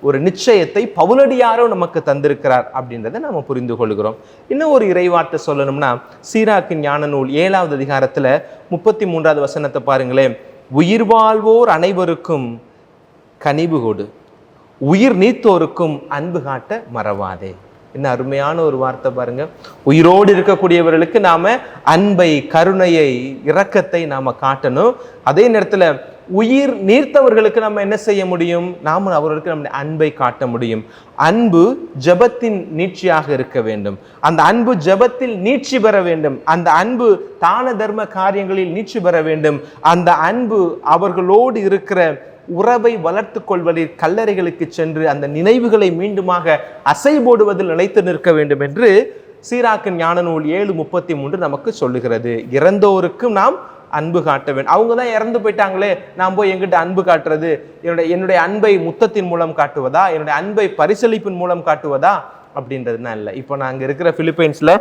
ஒரு நிச்சயத்தை பவுலடியாரும் நமக்கு தந்திருக்கிறார் அப்படின்றத நம்ம புரிந்து கொள்கிறோம். இன்னும் ஒரு இறைவார்த்தை சொல்லணும்னா, சீராக்கின் ஞான நூல் 7வது அதிகாரத்துல 33வது வசனத்தை பாருங்களேன். உயிர் வாழ்வோர் அனைவருக்கும் கனிவு கொடு, உயிர் நீத்தோருக்கும் அன்பு காட்ட மறவாதே. என்ன அருமையான ஒரு வார்த்தை பாருங்க. உயிரோடு இருக்கக்கூடியவர்களுக்கு நாம அன்பை, கருணையை, இரக்கத்தை நாம காட்டணும். அதே நேரத்துல உயிர் நீர்த்தவர்களுக்கு நம்ம என்ன செய்ய முடியும்? நாம அவர்களுக்கு நம்முடைய அன்பை காட்ட முடியும். அன்பு ஜெபத்தின் நீட்சியாக இருக்க வேண்டும். அந்த அன்பு ஜெபத்தில் நீட்சி பெற வேண்டும். அந்த அன்பு தான தர்ம காரியங்களில் நீட்சி பெற வேண்டும். அந்த அன்பு அவர்களோடு இருக்கிற உறவை வளர்த்து கொள்வதில் கல்லறைகளுக்கு சென்று அந்த நினைவுகளை மீண்டுமாக அசை போடுவதில் நிலைத்து நிற்க வேண்டும் என்று சீராக்கின் ஞான நூல் 7:33 நமக்கு சொல்லுகிறது. இறந்தோருக்கும் நாம் அன்பு காட்ட வேண்டும். அவங்க தான் இறந்து போயிட்டாங்களே, நான் போய் எங்கிட்ட அன்பு காட்டுறது? என்னுடைய அன்பை முத்தத்தின் மூலம் காட்டுவதா? என்னுடைய அன்பை பரிசளிப்பின் மூலம் காட்டுவதா? அப்படின்றதுனா இல்லை. இப்போ நாங்கள் இருக்கிற பிலிப்பைன்ஸில்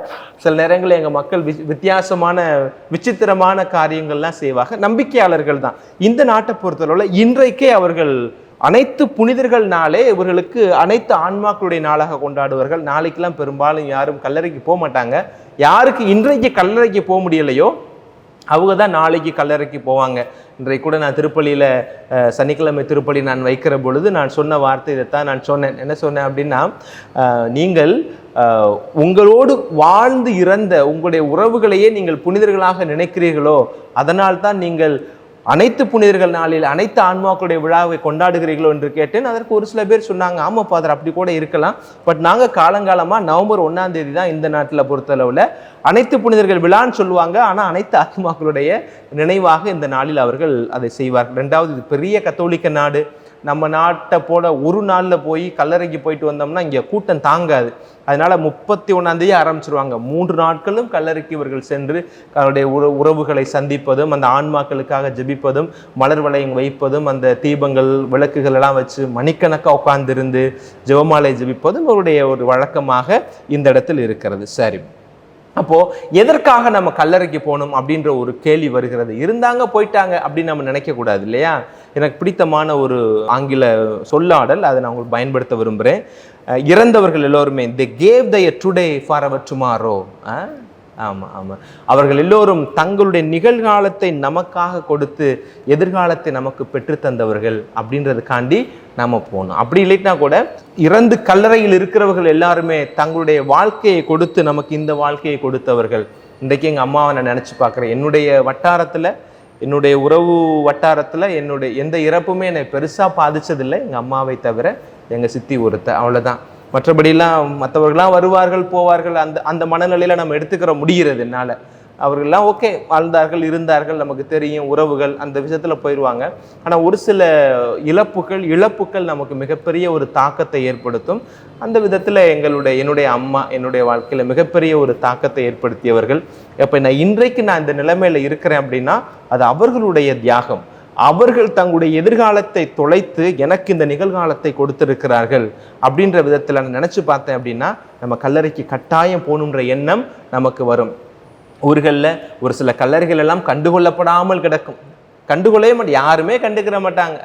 சில நேரங்களில் எங்கள் மக்கள் வித்தியாசமான விசித்திரமான காரியங்கள்லாம் செய்வாங்க. நம்பிக்கையாளர்கள் தான். இந்த நாட்டை பொறுத்தளவில் இன்றைக்கே அவர்கள் அனைத்து புனிதர்கள் நாளே இவர்களுக்கு அனைத்து ஆன்மாக்களுடைய நாளாக கொண்டாடுவார்கள். நாளைக்கெல்லாம் பெரும்பாலும் யாரும் கல்லறைக்கு போக மாட்டாங்க. யாருக்கு இன்றைக்கு கல்லறைக்கு போக முடியலையோ அவங்க தான் நாளைக்கு கல்லறைக்கு போவாங்க. இன்றைக்கு கூட நான் திருப்பலியில் சனிக்கிழமை திருப்பலி நான் வைக்கிற பொழுது நான் சொன்ன வார்த்தை இதைத்தான் நான் சொன்னேன். என்ன சொன்னேன் அப்படின்னா, நீங்கள் உங்களோடு வாழ்ந்து இறந்த உங்களுடைய உறவுகளையே நீங்கள் புனிதர்களாக நினைக்கிறீர்களோ, அதனால்தான் நீங்கள் அனைத்து புனிதர்கள் நாளில் அனைத்து ஆன்மாக்களுடைய விழாவை கொண்டாடுகிறீர்களோ என்று கேட்டேன். அதற்கு ஒரு சில பேர் சொன்னாங்க, ஆமாம் ஃபாதர் அப்படி கூட இருக்கலாம், பட் நாங்கள் காலங்காலமாக நவம்பர் 1ஆம் தேதி தான் இந்த நாட்டில் பொறுத்தளவில் அனைத்து புனிதர்கள் விழான்னு சொல்லுவாங்க. ஆனால் அனைத்து ஆத்மாக்களுடைய நினைவாக இந்த நாளில் அவர்கள் அதை செய்வார்கள். 2வது, இது பெரிய கத்தோலிக்க நாடு. நம்ம நாட்டை போல ஒரு நாளில் போய் கல்லறைக்கு போயிட்டு வந்தோம்னா இங்கே கூட்டம் தாங்காது. அதனால 31ஆம் தேதி ஆரம்பிச்சிருவாங்க. 3 நாட்களும் கல்லறைக்கு இவர்கள் சென்று அவருடைய உறவுகளை சந்திப்பதும், அந்த ஆன்மாக்களுக்காக ஜெபிப்பதும், மலர் வளையம் வைப்பதும், அந்த தீபங்கள் விளக்குகள் எல்லாம் வச்சு மணிக்கணக்காக உட்கார்ந்திருந்து ஜெபமாலை ஜெபிப்பதும் அவருடைய ஒரு வழக்கமாக இந்த இடத்தில் இருக்கிறது. சரி, அப்போ எதற்காக நம்ம கல்லறைக்கு போகணும் அப்படின்ற ஒரு கேள்வி வருகிறது. இருந்தாங்க போயிட்டாங்க அப்படின்னு நம்ம நினைக்க கூடாது இல்லையா? எனக்கு பிடித்தமான ஒரு ஆங்கில சொல்லாடல், அதை நான் உங்களுக்கு பயன்படுத்த விரும்புகிறேன். இறந்தவர்கள் எல்லோருமே they gave their today for our tomorrow. ஆமாம், அவர்கள் எல்லோரும் தங்களுடைய நிகழ்காலத்தை நமக்காக கொடுத்து எதிர்காலத்தை நமக்கு பெற்றுத்தந்தவர்கள் அப்படின்றதுக்காண்டி நம்ம போகணும். அப்படி இல்லைன்னா கூட இறந்து கல்லறையில் இருக்கிறவர்கள் எல்லாருமே தங்களுடைய வாழ்க்கையை கொடுத்து நமக்கு இந்த வாழ்க்கையை கொடுத்தவர்கள். இன்றைக்கு எங்கள் அம்மாவை நான் நினச்சி பார்க்குறேன். என்னுடைய வட்டாரத்தில், என்னுடைய உறவு வட்டாரத்தில் என்னுடைய எந்த இறப்புமே என்னை பெருசாக பாதித்ததில்லை, எங்கள் அம்மாவை தவிர எங்கள் சித்தி ஒருத்த, அவ்வளோதான். மற்றபடிலாம் மற்றவர்கள்லாம் வருவார்கள் போவார்கள், அந்த மனநிலையில் நம்ம எடுத்துக்கிற முடிகிறது என்னால். அவர்கள்லாம் ஓகே, வாழ்ந்தார்கள் இருந்தார்கள், நமக்கு தெரியும், உறவுகள் அந்த விஷயத்தில் போயிடுவாங்க. ஆனால் ஒரு சில இழப்புகள் நமக்கு மிகப்பெரிய ஒரு தாக்கத்தை ஏற்படுத்தும். அந்த விதத்தில் என்னுடைய அம்மா என்னுடைய வாழ்க்கையில் மிகப்பெரிய ஒரு தாக்கத்தை ஏற்படுத்தியவர்கள். இப்போ இன்றைக்கு நான் இந்த நிலைமையில் இருக்கிறேன் அப்படின்னா அது அவர்களுடைய தியாகம், அவர்கள் தங்களுடைய எதிர்காலத்தை தொலைத்து எனக்கு இந்த நிகழ்காலத்தை கொடுத்திருக்கிறார்கள் அப்படின்ற விதத்தில் நான் நினைச்சு பார்த்தேன் அப்படின்னா நம்ம கல்லறைக்கு கட்டாயம் போகணுன்ற எண்ணம் நமக்கு வரும். ஊர்களில் ஒரு சில கல்லறைகள் எல்லாம் கண்டுகொள்ளப்படாமல் கிடக்கும். கண்டுகொள்ளவே மாட்டேன், யாருமே கண்டுக்கிற மாட்டாங்க.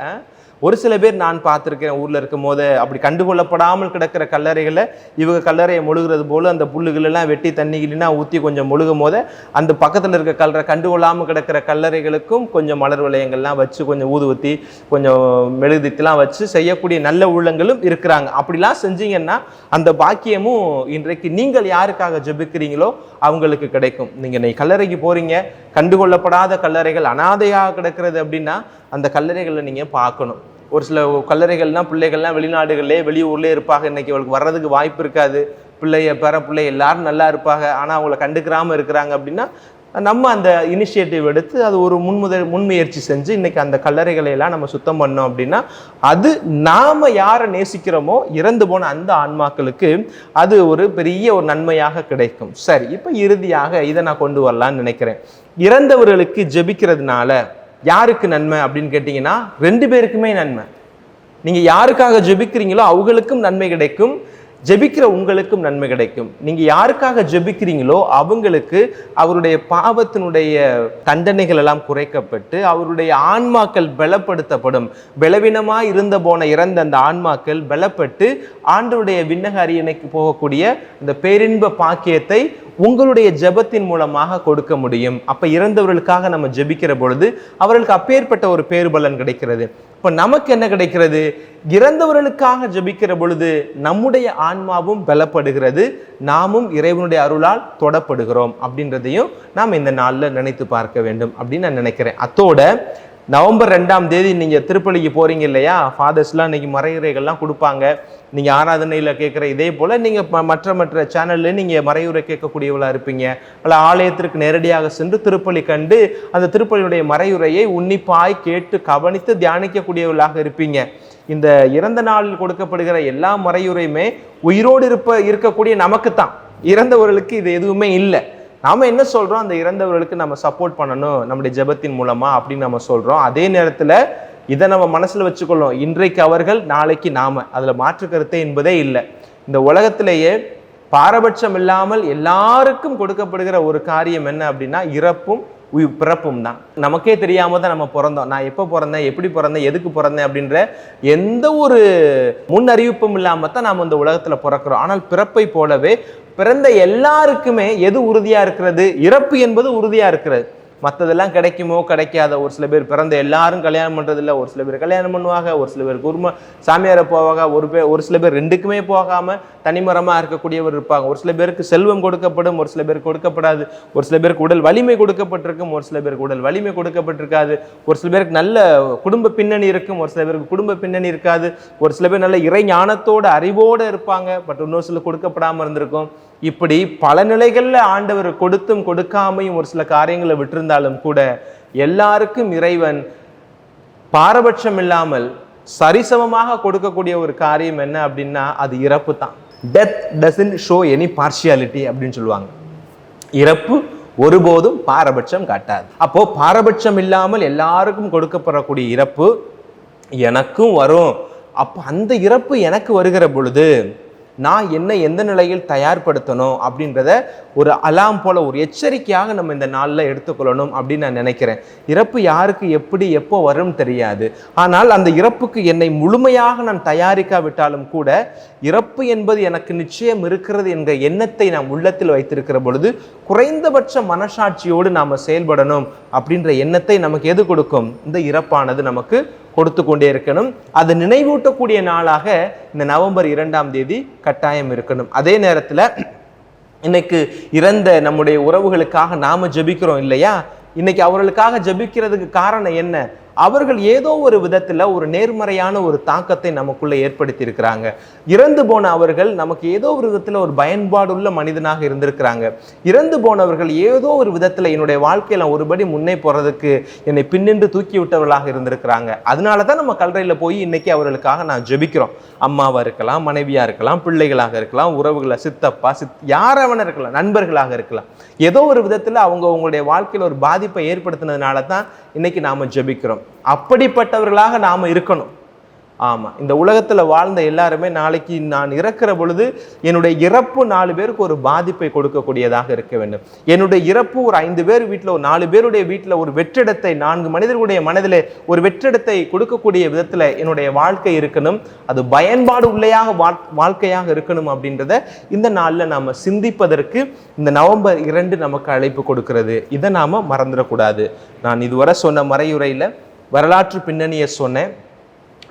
ஒரு சில பேர் நான் பார்த்துருக்கேன் ஊரில் இருக்கும் போது அப்படி கண்டுகொள்ளப்படாமல் கிடக்கிற கல்லறைகளை இவங்க கல்லறையை முழுகிறது போல அந்த புல்லுகளெல்லாம் வெட்டி தண்ணிகளா ஊற்றி கொஞ்சம் முழுகும் போது அந்த பக்கத்தில் இருக்க கல்லறை கண்டுகொள்ளாமல் கிடக்கிற கல்லறைகளுக்கும் கொஞ்சம் மலர் வளையங்கள்லாம் வச்சு கொஞ்சம் ஊதுவத்தி கொஞ்சம் மெழுகுதித்தெல்லாம் வச்சு செய்யக்கூடிய நல்ல உள்ளங்களும் இருக்கிறாங்க. அப்படிலாம் செஞ்சீங்கன்னா அந்த பாக்கியமும் இன்றைக்கு நீங்கள் யாருக்காக ஜெபிக்கிறீங்களோ அவங்களுக்கு கிடைக்கும். நீங்கள் கல்லறைக்கு போகிறீங்க, கண்டுகொள்ளப்படாத கல்லறைகள் அனாதையாக கிடக்கிறது அப்படின்னா அந்த கல்லறைகளை நீங்கள் பார்க்கணும். ஒரு சில கல்லறைகள்லாம் பிள்ளைகள்லாம் வெளிநாடுகளிலே வெளியூர்லேயே இருப்பாங்க. இன்றைக்கி அவளுக்கு வர்றதுக்கு வாய்ப்பு இருக்காது. பேர பிள்ளை எல்லாரும் நல்லா இருப்பாங்க, ஆனால் அவங்கள கண்டுக்கிறாமல் இருக்கிறாங்க அப்படின்னா நம்ம அந்த இனிஷியேட்டிவ் எடுத்து அது ஒரு முன்முயற்சி செஞ்சு இன்றைக்கி அந்த கல்லறைகளை எல்லாம் நம்ம சுத்தம் பண்ணோம் அப்படின்னா அது நாம் யாரை நேசிக்கிறோமோ இறந்து போன அந்த ஆன்மாக்களுக்கு அது ஒரு பெரிய ஒரு நன்மையாக கிடைக்கும். சரி, இப்போ இறுதியாக இதை நான் கொண்டு வரலான்னு நினைக்கிறேன். இறந்தவர்களுக்கு ஜெபிக்கிறதுனால யாருக்கு நன்மை அப்படின்னு கேட்டிங்கன்னா 2 பேருக்குமே நன்மை. நீங்கள் யாருக்காக ஜெபிக்கிறீங்களோ அவங்களுக்கும் நன்மை கிடைக்கும், ஜெபிக்கிற உங்களுக்கும் நன்மை கிடைக்கும். நீங்கள் யாருக்காக ஜெபிக்கிறீங்களோ அவங்களுக்கு அவருடைய பாவத்தினுடைய தண்டனைகள் எல்லாம் குறைக்கப்பட்டு அவருடைய ஆன்மாக்கள் பலப்படுத்தப்படும். பலவீனமாக இறந்த அந்த ஆன்மாக்கள் பலப்பட்டு ஆண்டவருடைய விண்ணக அரியணைக்கு போகக்கூடிய இந்த பேரின்ப பாக்கியத்தை உங்களுடைய ஜெபத்தின் மூலமாக கொடுக்க முடியும். அப்ப இறந்தவர்களுக்காக நம்ம ஜெபிக்கிற பொழுது அவர்களுக்கு அப்பேற்பட்ட ஒரு பேறுபலன் கிடைக்கிறது. இப்ப நமக்கு என்ன கிடைக்கிறது? இறந்தவர்களுக்காக ஜெபிக்கிற பொழுது நம்முடைய ஆன்மாவும் பலப்படுகிறது, நாமும் இறைவனுடைய அருளால் தொடப்படுகிறோம் அப்படின்றதையும் நாம் இந்த நாளில் நினைத்து பார்க்க வேண்டும் அப்படின்னு நான் நினைக்கிறேன். அத்தோட நவம்பர் 2ஆம் தேதி நீங்கள் திருப்பலிக்கு போகிறீங்க இல்லையா, ஃபாதர்ஸ்லாம் இன்னைக்கு மறையுரைகள்லாம் கொடுப்பாங்க. நீங்கள் ஆராதனையில் கேட்குற இதே போல் நீங்கள் மற்ற சேனல்ல நீங்கள் மறையுரை கேட்கக்கூடியவளாக இருப்பீங்க. அல்ல ஆலயத்திற்கு நேரடியாக சென்று திருப்பலி கண்டு அந்த திருப்பலியுடைய மறையுரையை உன்னிப்பாய் கேட்டு கவனித்து தியானிக்கக்கூடியவளாக இருப்பீங்க. இந்த இறந்த நாளில் கொடுக்கப்படுகிற எல்லா மறையுரையுமே உயிரோடு இருக்கக்கூடிய நமக்கு தான். இறந்தவர்களுக்கு இது எதுவுமே இல்லை. நாம என்ன சொல்றோம்? அந்த இறந்தவர்களுக்கு நம்ம சப்போர்ட் பண்ணணும் நம்முடைய ஜெபத்தின் மூலமா அப்படின்னு நம்ம சொல்றோம். அதே நேரத்துல இதை நம்ம மனசுல வச்சுக்கொள்ளும், இன்றைக்கு அவர்கள் நாளைக்கு நாம, அதுல மாற்று கருத்தே என்பதே இல்லை. இந்த உலகத்திலேயே பாரபட்சம் இல்லாமல் எல்லாருக்கும் கொடுக்கப்படுகிற ஒரு காரியம் என்ன அப்படின்னா இறப்பும் பிறப்பும் தான். நமக்கே தெரியாம தான் நம்ம பிறந்தோம். நான் எப்போ பிறந்தேன், எப்படி பிறந்தேன், எதுக்கு பிறந்தேன் அப்படின்ற எந்த ஒரு முன் அறிவிப்பும் இல்லாம தான் நாம் இந்த உலகத்துல பிறக்கிறோம். ஆனால் பிறப்பை போலவே பிறந்த எல்லாருக்குமே எது உறுதியா இருக்கிறது? இறப்பு என்பது உறுதியா இருக்கிறது. மற்றதெல்லாம் கிடைக்குமோ கிடைக்காத. ஒரு சில பேர் பிறந்த எல்லாரும் கல்யாணம் பண்றது இல்லை, ஒரு சில பேர் கல்யாணம் பண்ணுவாங்க, ஒரு சில பேர் குரும சாமியாரை போவாங்க, ஒரு சில பேர் 2க்குமே போகாம தனிமரமா இருக்கக்கூடியவர் இருப்பாங்க. ஒரு சில பேருக்கு செல்வம் கொடுக்கப்படும், ஒரு சில பேருக்கு கொடுக்கப்படாது. ஒரு சில பேருக்கு உடல் வலிமை கொடுக்கப்பட்டிருக்கும், ஒரு சில பேருக்கு உடல் வலிமை கொடுக்கப்பட்டிருக்காது. ஒரு சில பேருக்கு நல்ல குடும்ப பின்னணி இருக்கும், ஒரு சில பேருக்கு குடும்ப பின்னணி இருக்காது. ஒரு சில பேர் நல்ல இறை ஞானத்தோட அறிவோடு இருப்பாங்க, பட் இன்னொரு சில கொடுக்கப்படாம இருந்திருக்கும். இப்படி பல நிலைகள்ல ஆண்டவர் கொடுத்தும் கொடுக்காமையும் ஒரு சில காரியங்களை விட்டிருந்தாலும் கூட எல்லாருக்கும் இறைவன் பாரபட்சம் இல்லாமல் சரிசமமாக கொடுக்கக்கூடிய ஒரு காரியம் என்ன அப்படின்னா அது இறப்பு தான். Death doesn't show any partiality அப்படின்னு சொல்லுவாங்க. இறப்பு ஒருபோதும் பாரபட்சம் காட்டாது. அப்போ பாரபட்சம் இல்லாமல் எல்லாருக்கும் கொடுக்கப்படக்கூடிய இறப்பு எனக்கும் வரும். அப்போ அந்த இறப்பு எனக்கு வருகிற பொழுது நான் எந்த நிலையில் தயார்படுத்தணும் அப்படின்றத ஒரு அலாம் போல ஒரு எச்சரிக்கையாக நம்ம இந்த நாளில் எடுத்துக்கொள்ளணும் அப்படின்னு நான் நினைக்கிறேன். இறப்பு யாருக்கு எப்படி எப்போ வரும் தெரியாது. ஆனால் அந்த இறப்புக்கு என்னை முழுமையாக நான் தயாரிக்காவிட்டாலும் கூட இறப்பு என்பது எனக்கு நிச்சயம் இருக்கிறது என்ற எண்ணத்தை நாம் உள்ளத்தில் வைத்திருக்கிற பொழுது குறைந்தபட்ச மனசாட்சியோடு நாம் செயல்படணும் அப்படின்ற எண்ணத்தை நமக்கு எது கொடுக்கும்? இந்த இறப்பானது நமக்கு கொடுத்து கொண்டே இருக்கணும். அதை நினைவூட்டக்கூடிய நாளாக இந்த நவம்பர் 2ஆம் தேதி கட்டாயம் இருக்கணும். அதே நேரத்தில் இன்னைக்கு இறந்த நம்முடைய உறவுகளுக்காக நாம ஜெபிக்கிறோம் இல்லையா? இன்னைக்கு அவர்களுக்காக ஜெபிக்கிறதுக்கு காரணம் என்ன? அவர்கள் ஏதோ ஒரு விதத்துல ஒரு நேர்மறையான ஒரு தாக்கத்தை நமக்குள்ள ஏற்படுத்தி இருக்கிறாங்க. இறந்து போன அவர்கள் நமக்கு ஏதோ ஒரு விதத்துல ஒரு பயன்பாடுள்ள மனிதனாக இருந்திருக்கிறாங்க. இறந்து போனவர்கள் ஏதோ ஒரு விதத்துல என்னுடைய வாழ்க்கையில ஒருபடி முன்னே போறதுக்கு என்னை பின்னின்று தூக்கி விட்டவர்களாக இருந்திருக்கிறாங்க. அதனாலதான் நம்ம கல்லறையில போய் இன்னைக்கு அவர்களுக்காக நான் ஜெபிக்கிறோம். அம்மாவா இருக்கலாம், மனைவியா இருக்கலாம், பிள்ளைகளாக இருக்கலாம், உறவுகளை சித்தப்பா யாரவன இருக்கலாம், நண்பர்களாக இருக்கலாம். ஏதோ ஒரு விதத்துல அவங்க உங்களுடைய வாழ்க்கையில ஒரு பாதிப்பை ஏற்படுத்தினதுனால தான் இன்னைக்கு நாம ஜெபிக்கிறோம். இருக்கணும். அப்படிப்பட்டவர்களாக நாம் இருக்கணும். ஆமாம், இந்த உலகத்தில் வாழ்ந்த எல்லாருமே நாளைக்கு நான் இறக்கிற பொழுது என்னுடைய இறப்பு 4 பேருக்கு ஒரு பாதிப்பை கொடுக்கக்கூடியதாக இருக்க வேண்டும். என்னுடைய இறப்பு ஒரு 5 பேர் வீட்டில், ஒரு 4 பேருடைய வீட்டில் ஒரு வெற்றிடத்தை, 4 மனிதர்களுடைய மனதிலே ஒரு வெற்றிடத்தை கொடுக்கக்கூடிய விதத்தில் என்னுடைய வாழ்க்கை இருக்கணும். அது பயன்பாடு உள்ளையாக வாழ்க்கையாக இருக்கணும் அப்படின்றத இந்த நாளில் நாம் சிந்திப்பதற்கு இந்த நவம்பர் 2 நமக்கு அழைப்பு கொடுக்கிறது. இதை நாம் மறந்துடக்கூடாது. நான் இதுவரை சொன்ன மறையுரையில் வரலாற்று பின்னணியை சொன்னேன்.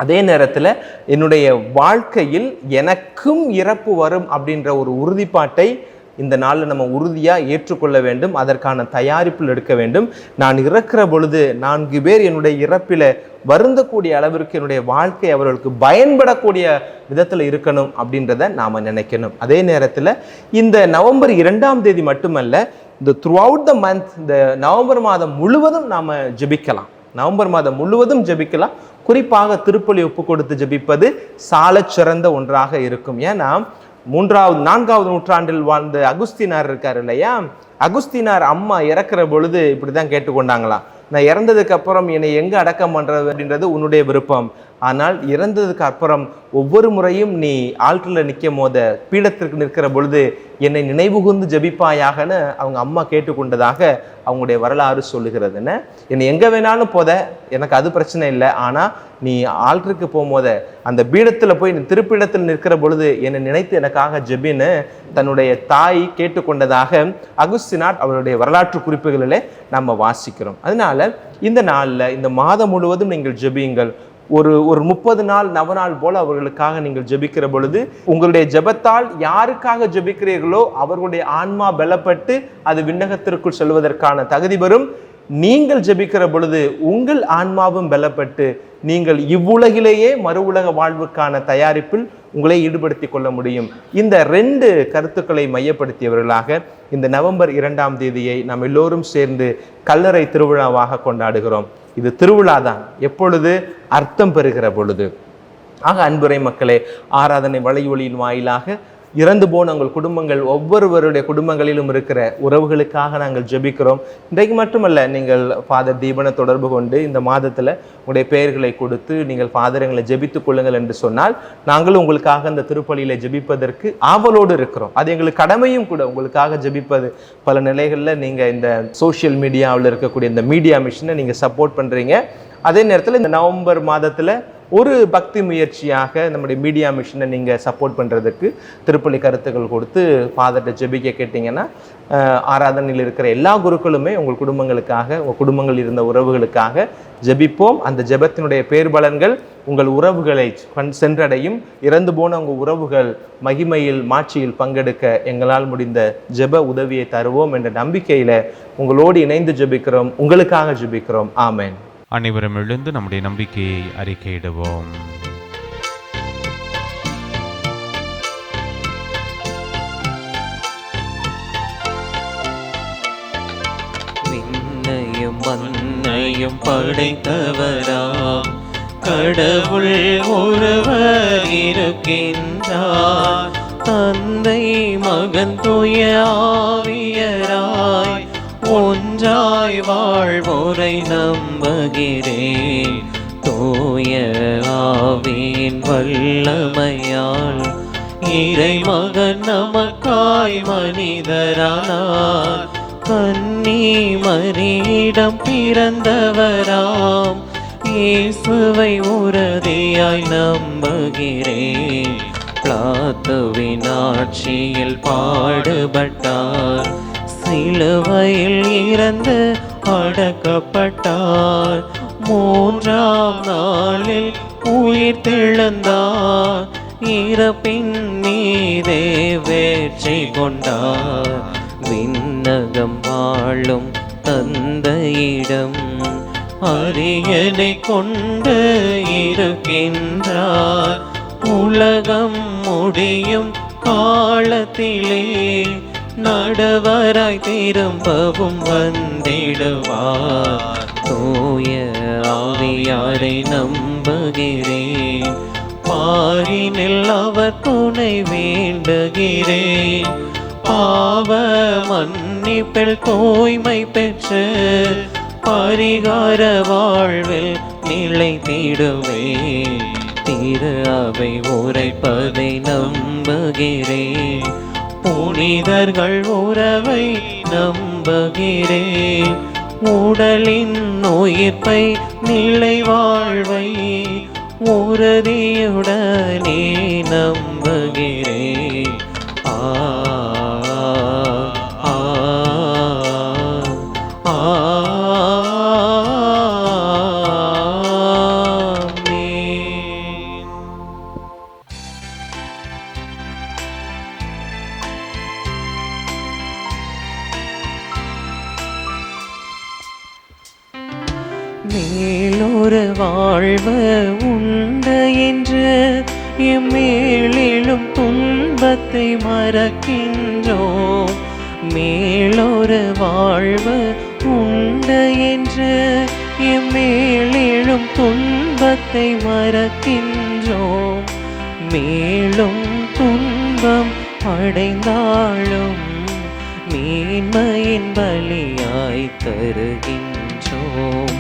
அதே நேரத்தில் என்னுடைய வாழ்க்கையில் எனக்கும் இறப்பு வரும் அப்படின்ற ஒரு உறுதிப்பாட்டை இந்த நாளில் நம்ம உறுதியாக ஏற்றுக்கொள்ள வேண்டும். அதற்கான தயாரிப்பில் எடுக்க வேண்டும். நான் இறக்கிற பொழுது 4 பேர் என்னுடைய இறப்பில் வருந்தக்கூடிய அளவிற்கு என்னுடைய வாழ்க்கை அவர்களுக்கு பயன்படக்கூடிய விதத்தில் இருக்கணும் அப்படின்றத நாம் நினைக்கணும். அதே நேரத்தில் இந்த நவம்பர் 2ஆம் தேதி மட்டுமல்ல, இந்த த்ரூ அவுட் த மந்த், இந்த நவம்பர் மாதம் முழுவதும் நாம் ஜெபிக்கலாம். நவம்பர் மாதம் முழுவதும் ஜெபிக்கலாம். குறிப்பாக திருப்பலி ஒப்பு கொடுத்து ஜெபிப்பது சாலச் சிறந்த ஒன்றாக இருக்கும். ஏன்னா 4வது நூற்றாண்டில் வாழ்ந்த அகுஸ்தினார் இருக்கார் இல்லையா, அகுஸ்தினார் அம்மா இறக்குற பொழுது இப்படிதான் கேட்டுக்கொண்டாங்களாம், நான் இறந்ததுக்கு அப்புறம் என்னை எங்கே அடக்கம் பண்ணுறது அப்படின்றது உன்னுடைய விருப்பம். ஆனால் இறந்ததுக்கு அப்புறம் ஒவ்வொரு முறையும் நீ ஆல்டரில் நிற்கும் போத, பீடத்திற்கு நிற்கிற பொழுது என்னை நினைவுகூர்ந்து ஜெபிப்பாயாகன்னு அவங்க அம்மா கேட்டுக்கொண்டதாக அவங்களுடைய வரலாறு சொல்லுகிறதுன்னு. என்னை எங்கே வேணாலும் போத, எனக்கு அது பிரச்சனை இல்லை. ஆனால் நீ ஆல்டருக்கு போகும்போத அந்த பீடத்தில் போய் திருப்பீடத்தில் நிற்கிற பொழுது என்னை நினைத்து எனக்காக ஜெபின்னு தன்னுடைய தாய் கேட்டுக்கொண்டதாக அகுஸ்தினார் அவருடைய வரலாற்று குறிப்புகளிலே நம்ம வாசிக்கிறோம். அதனால இந்த நாளில், இந்த மாதம் முழுவதும் நீங்கள் ஜெபியுங்கள். ஒரு 30 நாள் நவநாள் போல அவர்களுக்காக நீங்கள் ஜெபிக்கிற பொழுது உங்களுடைய ஜெபத்தால் யாருக்காக ஜெபிக்கிறீர்களோ அவர்களுடைய ஆன்மா பலப்பட்டு அது விண்ணகத்திற்குள் செல்வதற்கான தகுதி பெறும். நீங்கள் ஜெபிக்கிற பொழுது உங்கள் ஆன்மாவும் பலப்பட்டு நீங்கள் இவ்வுலகிலேயே மறு உலக வாழ்வுக்கான தயாரிப்பில் உங்களை ஈடுபடுத்தி கொள்ள முடியும். இந்த 2 கருத்துக்களை மையப்படுத்தியவர்களாக இந்த நவம்பர் 2ஆம் தேதியை நாம் எல்லோரும் சேர்ந்து கல்லறை திருவிழாவாக கொண்டாடுகிறோம். இது திருவிழா தான் எப்பொழுது? அர்த்தம் பெறுகிற பொழுது. ஆக அன்புரை மக்களே, ஆராதனை வலையொலியின் வாயிலாக இறந்து போன உங்கள் குடும்பங்கள், ஒவ்வொருவருடைய குடும்பங்களிலும் இருக்கிற உறவுகளுக்காக நாங்கள் ஜெபிக்கிறோம். இன்றைக்கு மட்டுமல்ல, நீங்கள் ஃபாதர் தீபனை தொடர்பு கொண்டு இந்த மாதத்தில் உங்களுடைய பெயர்களை கொடுத்து நீங்கள் ஃபாதர் எங்களை ஜெபித்துக் கொள்ளுங்கள் என்று சொன்னால் நாங்களும் உங்களுக்காக இந்த திருப்பலியில் ஜெபிப்பதற்கு ஆவலோடு இருக்கிறோம். அது எங்களுக்கு கடமையும் கூட. உங்களுக்காக ஜெபிப்பது பல நிலைகளில் நீங்கள் இந்த சோஷியல் மீடியாவில் இருக்கக்கூடிய இந்த மீடியா மிஷனை நீங்கள் சப்போர்ட் பண்ணுறீங்க. அதே நேரத்தில் இந்த நவம்பர் மாதத்தில் ஒரு பக்தி முயற்சியாக நம்முடைய மீடியா மிஷனை நீங்கள் சப்போர்ட் பண்ணுறதுக்கு திருப்பலி கருத்துக்கள் கொடுத்து ஃபாதர்கிட்ட ஜெபிக்க கேட்டிங்கன்னா ஆராதனையில் இருக்கிற எல்லா குருக்களுமே உங்கள் குடும்பங்களுக்காக, உங்கள் குடும்பங்கள் இருந்த உறவுகளுக்காக ஜெபிப்போம். அந்த ஜெபத்தினுடைய பேர்பலன்கள் உங்கள் உறவுகளை சென்றடையும். இறந்து போன உங்கள் உறவுகள் மகிமையில் மாட்சியில் பங்கெடுக்க எங்களால் முடிந்த ஜெப உதவியை தருவோம் என்ற நம்பிக்கையில் உங்களோடு இணைந்து ஜெபிக்கிறோம், உங்களுக்காக ஜெபிக்கிறோம். ஆமென். அனைவரும் எழுந்து நம்முடைய நம்பிக்கையை அறிக்கையிடுவோம். விண்ணையும் மண்ணையும் படைத்தவராம் கடவுள் ஒருவர் இருக்கின்றார். தந்தை மகன் தூய ஆவியராய் ஒன்றாய் வாழ்வோரை நம்புகிறேன். தூய ஆவியின் வல்லமையால் இறைமகன் நமக்காய் மனிதரானார். கன்னி மரியிடம் பிறந்தவராம் இயேசுவை உறுதியாய் நம்புகிறேன். பிளாத்துவின் ஆட்சியில் பாடுபட்டார், சிலுவையில் இறந்து அடக்கப்பட்டார், 3ஆம் நாளில் உயிர் தெழுந்தார், இறப்பின் மீதே வெற்றி கொண்டார். விண்ணகம் வாழும் தந்தையிடம் அரியணை கொண்டு இருக்கின்றார். உலகம் முடியும் காலத்திலே நடுவராய் திரும்பவும் வந்திடுவார். தூய ஆவியாரை நம்புகிறேன், பாரினில் அவர் துணை வேண்டுகிறேன். பாவ மன்னிப்பில் தூய்மை பெற்று பரிகார வாழ்வில் நிலைத்திடுவேன். திரு அவை உரைப்பதை நம்புகிறேன். புனிதர்கள் உறவை நம்புகிறேன். உடலின் உயிர்ப்பை நிலை வாழ்வை உறுதியுடனே நம்புகிறேன். ஆ ஆ ஆ மேலொரு வாழ்வு உண்டு என்று எம்மேலும் துன்பத்தை மறக்கின்றோம். மேலொரு வாழ்வு உண்டு என்று எம்மேலும் துன்பத்தை மறக்கின்றோம். மேலும் துன்பம் அடைந்தாலும் மேன்மையின் பலியாய் தருகின்றோம்.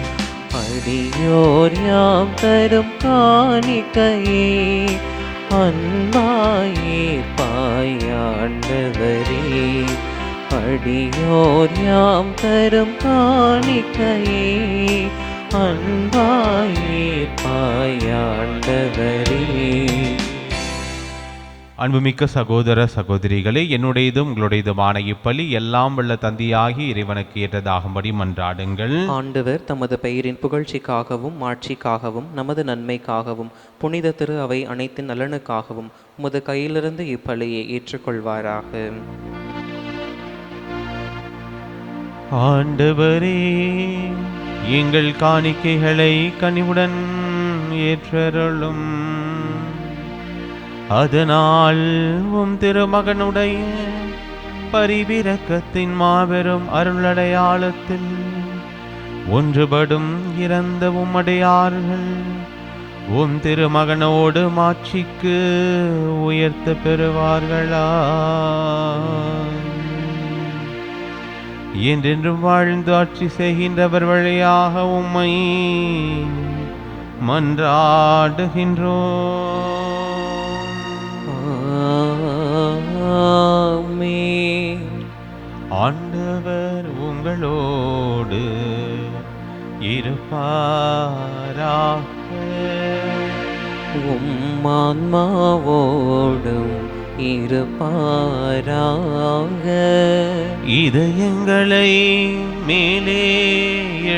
அடியோர் யாம் தரும் காணிக்கையே அன்பாயே பாயாண்டவரே. அடியோர் யாம் தரும் காணிக்கையே அன்பாயே பாயாண்டவரே. அன்புமிக்க சகோதர சகோதரிகளே, என்னுடையதும் உங்களுடையதுமான இப்பலி எல்லாம் வல்ல தந்தையாகி இறைவனுக்கு ஏற்றதாகும்படி மன்றாடுங்கள். ஆண்டவர் தமது பெயரின் புகழ்ச்சிக்காகவும் மாட்சிக்காகவும் நமது நன்மைக்காகவும் புனித திரு அவை அனைத்தின் நலனுக்காகவும் உமது கையிலிருந்து இப்பலியை ஏற்றுக்கொள்வாராக. ஆண்டவரே, எங்கள் காணிக்கைகளை கனிவுடன் ஏற்றருளும். அதனால் உம் திருமகனுடைய பரிவிரக்கத்தின் மாபெரும் அருளடையாளத்தில் ஒன்றுபடும் இறந்த உம்மடையார்கள் உம் திருமகனோடு மாட்சிக்கு உயர்த்த பெறுவார்களா. என்றென்றும் வாழ்ந்து ஆட்சி செய்கின்றவர் வழியாக உம்மை மன்றாடுகின்றோம். ஆண்டவர் உங்களோடு இருப்பாராக. உம் ஆன்மாவோடும் இருப்பாராக. இதயங்களை மேலே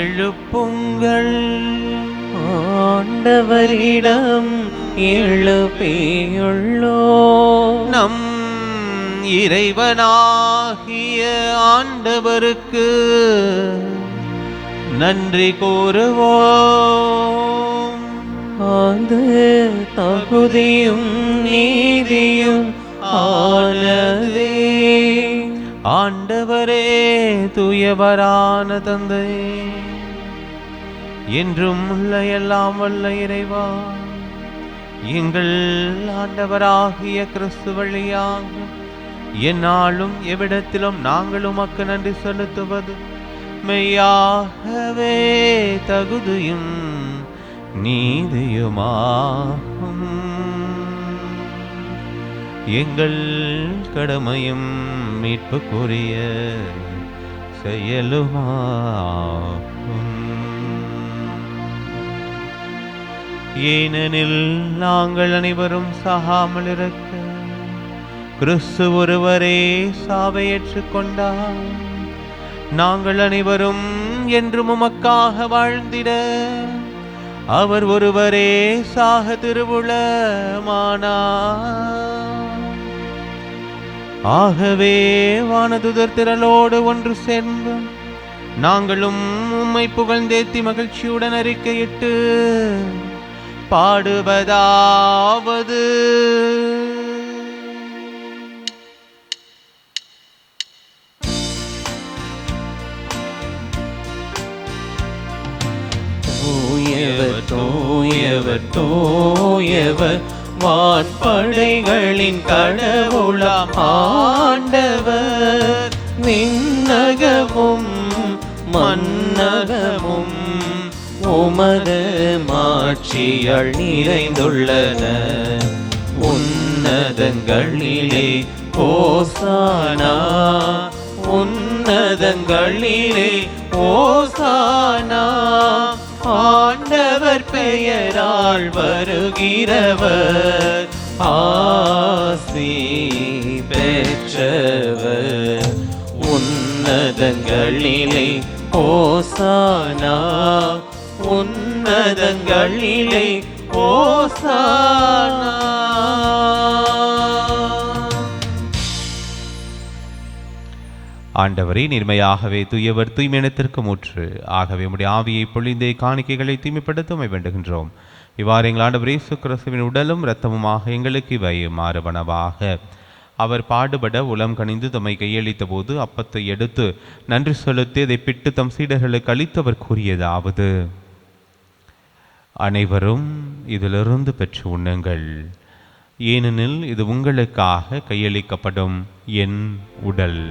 எழுப்புங்கள். ஆண்டவரிடம் எழுப்பியுள்ளோ. நம் இறைவனாகிய ஆண்டவருக்கு நன்றி கூறுவோம். அது தகுதியும் நீதியும் ஆனதே. ஆண்டவரே, தூயவரான தந்தை, என்றும் உள்ள எல்லாம் வல்ல இறைவா, எங்கள் ஆண்டவராகிய கிறிஸ்து வழியாக எந்நாளும் எவ்விடத்திலும் நாங்கள் உமக்கு நன்றி செலுத்துவது மெய்யாகவே தகுதியும் நீதியுமாகும். எங்கள் கடமையும் மீட்புக்குரிய செயலுமாகும். ஏனெனில் நாங்கள் அனைவரும் சாகாமல் இருக்க கிறிஸ்து ஒருவரே சாவை ஏற்றுக்கொண்டார். நாங்கள் அனைவரும் என்றும் உமக்காக வாழ்ந்திட அவர் ஒருவரே சாக திருவுளமானார். ஆகவே வானதுதர் திரளோடு ஒன்று சேர்ந்து நாங்களும் உம்மை புகழ்ந்தேத்தி மகிழ்ச்சியுடன் அறிக்கையிட்டு பாடுவதாவது: தூயவர் தூயவர் தூயவர் வான்படைகளின் கடவுளாம் ஆண்டவர். விண்ணகமும் மன்னகமும் உமது மாட்சியால் நிறைந்துள்ளன. உன்னதங்களிலே ஓசானா, உன்னதங்களிலே ஓசானா. ஆண்டவர் பெயரால் வருகிறவர் ஆசி பெற்றவர். உன்னதங்களிலே ஓசானா, உன்னதங்களிலே ஓசானா. ஆண்டவரே, நீர்மையாகவே தூயவர், தூய்மையினத்திற்கு முற்று. ஆகவே உம்முடைய ஆவியை பொழிந்தே காணிக்கைகளை தூய்மைப்படுத்த வேண்டுகின்றோம். இவ்வாறு எங்கள் ஆண்டவர் இயேசு கிறிஸ்துவின் உடலும் இரத்தமுமாக எங்களுக்கு இவை மாறுவனவாக. அவர் பாடுபட உளம் கனிந்து தம்மை கையளித்த போது அப்பத்தை எடுத்து நன்றி செலுத்தி அதை பிட்டு தம் சீடர்களுக்கு அளித்தவர் கூறியதாவது: அனைவரும் இதிலிருந்து பெற்று உண்ணுங்கள், ஏனெனில் இது உங்களுக்காக கையளிக்கப்படும் என் உடல்.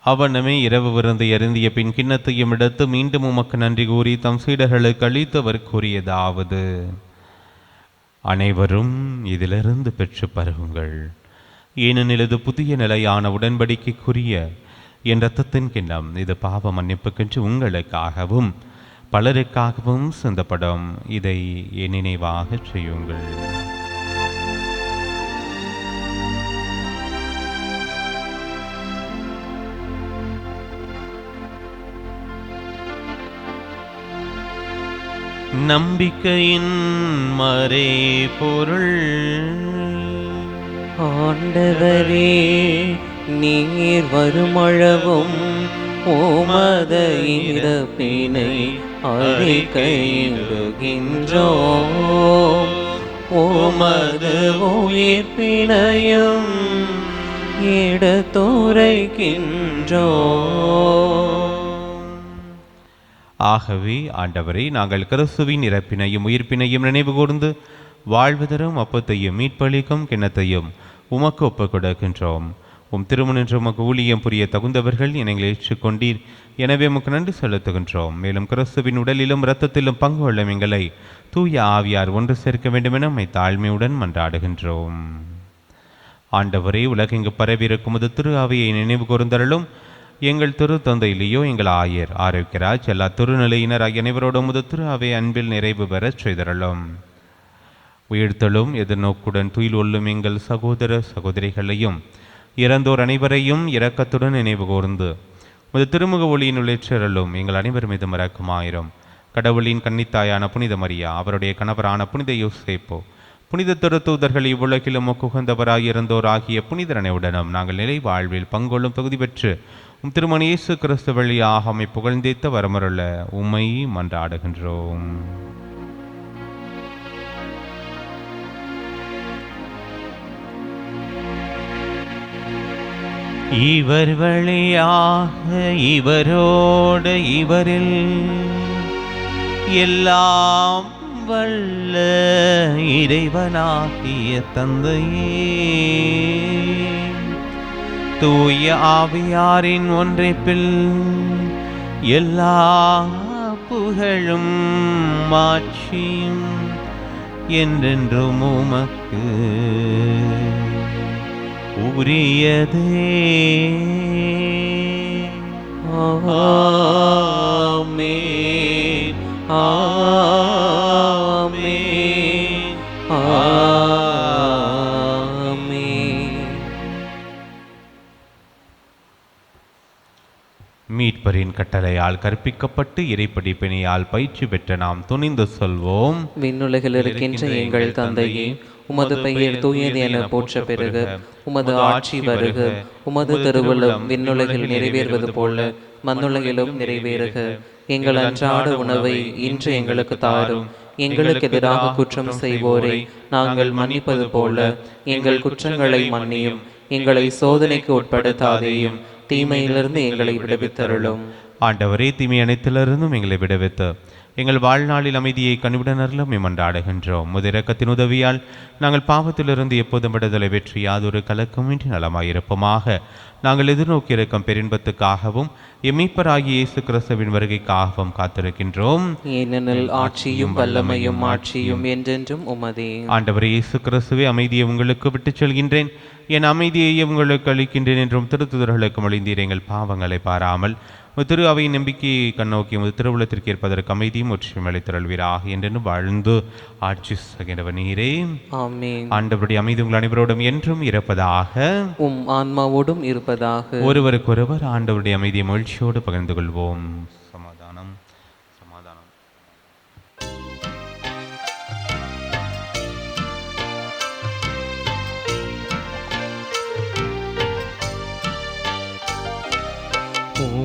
அவனமே இரவு விருந்தை அருந்திய பின் கிண்ணத்தையும் எடுத்து மீண்டும் உமக்கு நன்றி கூறி தம் சீடர்களுக்கு அளித்தவர் கூறியதாவது: அனைவரும் இதிலிருந்து பெற்று பருகுங்கள், ஏனெனில் இது புதிய நிலையான உடன்படிக்கைக்குரிய என் இரத்தத்தின் கிண்ணம். இது பாவ மன்னிப்புக்கென்று உங்களுக்காகவும் பலருக்காகவும் சிந்தப்படும். இதை என் நினைவாக செய்யுங்கள். நம்பிக்கையின் மறை பொருள். ஆண்டவரே, நீர் வருமளவும் உமத இறப்பினை அறிக்கையிடுகின்றோம், உமது உயிர்ப்பினையும் எடுத்துரைக்கின்றோம். ஆகவே ஆண்டவரே, நாங்கள் கிறிஸ்துவின் இறப்பினையும் உயிர்ப்பினையும் நினைவு கூர்ந்து வாழ்வதரும் அப்பத்தையும் மீட்பளிக்கும் கிண்ணத்தையும் உமக்கு ஒப்புக் கொடுக்கின்றோம். உம் திருமணன்று உமக்கு ஊழியம் புரிய தகுந்தவர்கள் எங்களை ஏற்றுக்கொண்டீர். எனவே உமக்கு நன்றி செலுத்துகின்றோம். மேலும் கிறிஸ்துவின் உடலிலும் இரத்தத்திலும் பங்கு கொள்ளும் எங்களை தூய ஆவியார் ஒன்று சேர்க்க வேண்டுமென நம்மை தாழ்மையுடன் மன்றாடுகின்றோம். ஆண்டவரே, உலகெங்கு பரவியிருக்கும் அது திரு ஆவியை நினைவு கூர்ந்தருளும். எங்கள் திரு தந்தையிலேயோ எங்கள் ஆயர் ஆரோக்கியராஜ் எல்லா திருநிலையினர் ஆகிய அனைவரோடும் முது திரு அவை அன்பில் நிறைவு பெறச் செய்தருளும். உயிர்த்தலும் எதிர்நோக்குடன் துயில் ஒல்லும் எங்கள் சகோதர சகோதரிகளையும் இறந்தோர் அனைவரையும் இரக்கத்துடன் நினைவு கூர்ந்து முது திருமுக ஒளியின் உள்ளேற்றலும் எங்கள் அனைவர் மீதும் இரக்கமாயிரும். கடவுளின் கன்னித்தாயான புனித மரியா, அவருடைய கணவரான புனித யோசேப்பு, புனித திருத்தூதர்கள் இவ்வுலகிலும் உகந்தவராய் இருந்தோர் ஆகிய புனிதர் அனைவருடனும் நாங்கள் நிலை வாழ்வில் பங்கொள்ளும் தகுதி பெற்று உம் திருமண இயேசு கிறிஸ்து வழியாக அம்மை புகழ்ந்தேத்த வரமருள உம்மை மன்றாடுகின்றோம். இவர் வழியாக இவரோடு இவரில் எல்லாம் வல்ல இறைவனாகிய தந்தையே, தூய ஆவியாரின் ஒன்றைப்பில் எல்லா புகழும் மாட்சியும் என்றென்றும் உமக்கு உரியதே. ஆமென், ஆமென், ஆமென். மீட்பரின் கட்டளையால் கற்பிக்கப்பட்டு இறைப்படிப்பினையால் பயிற்சி பெற்ற நாம் துணிந்து சொல்வோம்: விண்ணுலகில் இருக்கின்ற எங்கள் தந்தையே, உமது பெயர் தூயது என போற்ற பெறுக. உமது ஆட்சி வருக. உமது திருவுளம் விண்ணுலகில் நிறைவேறுவது போல மண்ணுலகிலும் நிறைவேறுக. எங்கள் அன்றாட உணவை இன்று எங்களுக்கு தாரும். எங்களுக்கு எதிராக குற்றம் செய்வோரை நாங்கள் மன்னிப்பது போல எங்கள் குற்றங்களை மன்னியும். எங்களை சோதனைக்கு உட்படுத்தாதேயும், தீமையிலிருந்து எங்களை விடுவித்தருளும். ஆண்டவரே, தீமை அனைத்திலிருந்தும் எங்களை விடுவித்து எங்கள் வாழ்நாளில் அமைதியை கனிவுடனர்களும் மன்றாடுகின்றோம். முதிரக்கத்தின் உதவியால் நாங்கள் பாவத்திலிருந்து எப்போதும் விடுதலை பெற்று யாதொரு கலக்கமின்றி நலமாயிருப்போமாக. நாங்கள் எதிர்நோக்கி இருக்கும் பெரின்பத்துக்காகவும் எம்மீட்பராகிய இயேசு கிறிஸ்துவின் வருகைக்காகவும் காத்திருக்கின்றோம். ஏனெனில் ஆட்சியும் வல்லமையும் மாட்சியும் என்றென்றும் உமதே. ஆண்டவரே இயேசு கிறிஸ்துவே, அமைதியை உங்களுக்கு விட்டுச் செல்கின்றேன், என் அமைதியை உங்களுக்கு அளிக்கின்றேன் என்றும் திருத்துதர்களுக்கு மொழிந்தீர். எங்கள் பாவங்களை பாராமல் திரு அவையின் நம்பிக்கையை கண்ணோக்கி திருவுளத்திற்கு ஏற்பதற்கு அமைதியும் ஒற்றுமை அளித்தருள்வீராக என்றென்னு வாழ்ந்து ஆட்சி சகின்றவர் நீரே. ஆமென். ஆண்டவருடைய அமைதி உங்கள் அனைவரோடும் என்றும் இருப்பதாக, உம் ஆன்மாவோடும் இருப்பதாக. ஒருவருக்கொருவர் ஆண்டவருடைய அமைதியை மகிழ்ச்சியோடு பகிர்ந்து கொள்வோம். சமாதானம் சமாதானம்.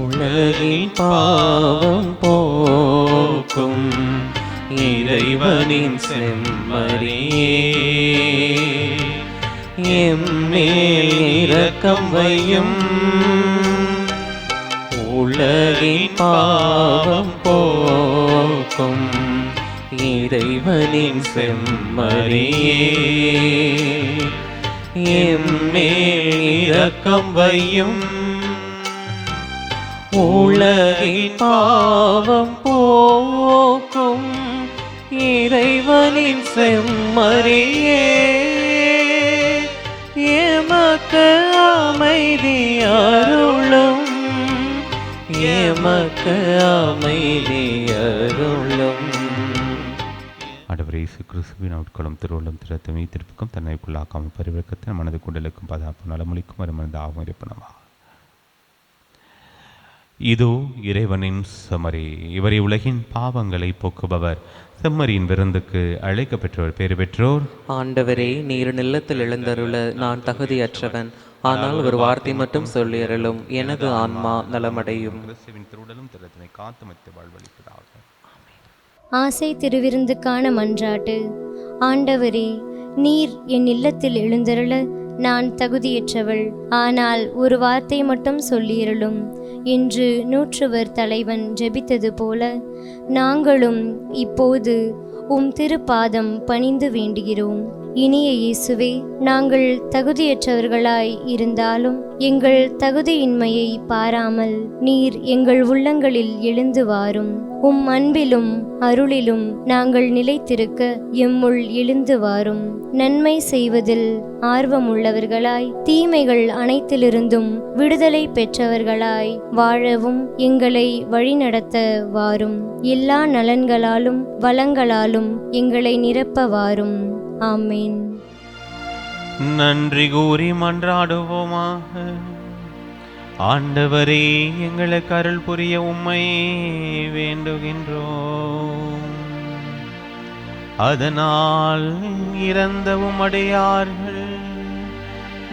உலகின் பாவம் போக்கும் இறைவனின் செம்மறியே, எம்மேல் இரக்கம் வையும். உலகின் பாவம் போக்கும் இறைவனின் செம்மறியே, எம்மேல் இரக்கம் வையும். உலகின் பாவம் போக்கும் இறைவனின் செம்மறியே, எமக்கு அமைதி அருளும், எமக்கு அமைதி அருளும். ஆண்டவர் இயேசு கிறிஸ்துவின் ஆட்களும் திருவள்ளும் திறத்துமே திருப்புக்கும் தன்னைக்குள்ளாக்காமல் பரிவர்க்கத்தின் மனது குண்டலுக்கும் பதாப்பு நலமொழிக்கும் மறுமனது ஆகும் இருப்பனவா. இதோ இறைவனின் செம்மறி, இவரை உலகின் பாவங்களை போக்குபவர். செம்மறியின் விருந்துக்கு அழைக்க பெற்றோர் பேறு பெற்றோர். ஆண்டவரே, நீர் நிலத்தில் எழுந்தருள நான் தகுதியற்றவன், ஆனால் ஒரு வார்த்தை மட்டும் சொல்லியருளும், எனது ஆன்மா நலமடையும். கிறிஸ்துவின் திருவுடலும் திறத்தினை காத்துமைத்து வாழ்வளிப்பதாக. ஆசை திருவிருந்துக்கான மன்றாட்டு. ஆண்டவரே, நீர் என் இல்லத்தில் எழுந்தருள நான் தகுதியற்றவள், ஆனால் ஒரு வார்த்தை மட்டும் சொல்லியருளும் என்று நூற்றுவர் தலைவன் ஜெபித்தது போல நாங்களும் இப்போது உம் திருப்பாதம் பணிந்து வேண்டுகிறோம். இனிய இயேசுவே, நாங்கள் தகுதியற்றவர்களாய் இருந்தாலும் எங்கள் தகுதியின்மையை பாராமல் நீர் எங்கள் உள்ளங்களில் எழுந்து வாரும். உம் அன்பிலும் அருளிலும் நாங்கள் நிலைத்திருக்க எம்முள் எழுந்து வாரும். நன்மை செய்வதில் ஆர்வமுள்ளவர்களாய் தீமைகள் அனைத்திலிருந்தும் விடுதலை பெற்றவர்களாய் வாழவும் எங்களை வழிநடத்த வாரும். எல்லா நலன்களாலும் வளங்களாலும் எங்களை நிரப்ப வாரும். ஆமேன். நன்றி கூறி மன்றாடுவோமாக. ஆண்டவரே, எங்களுக்கு அருள் புரிய உம்மை வேண்டுகின்றோம். அதனால் இறந்த உம்முடையார்கள்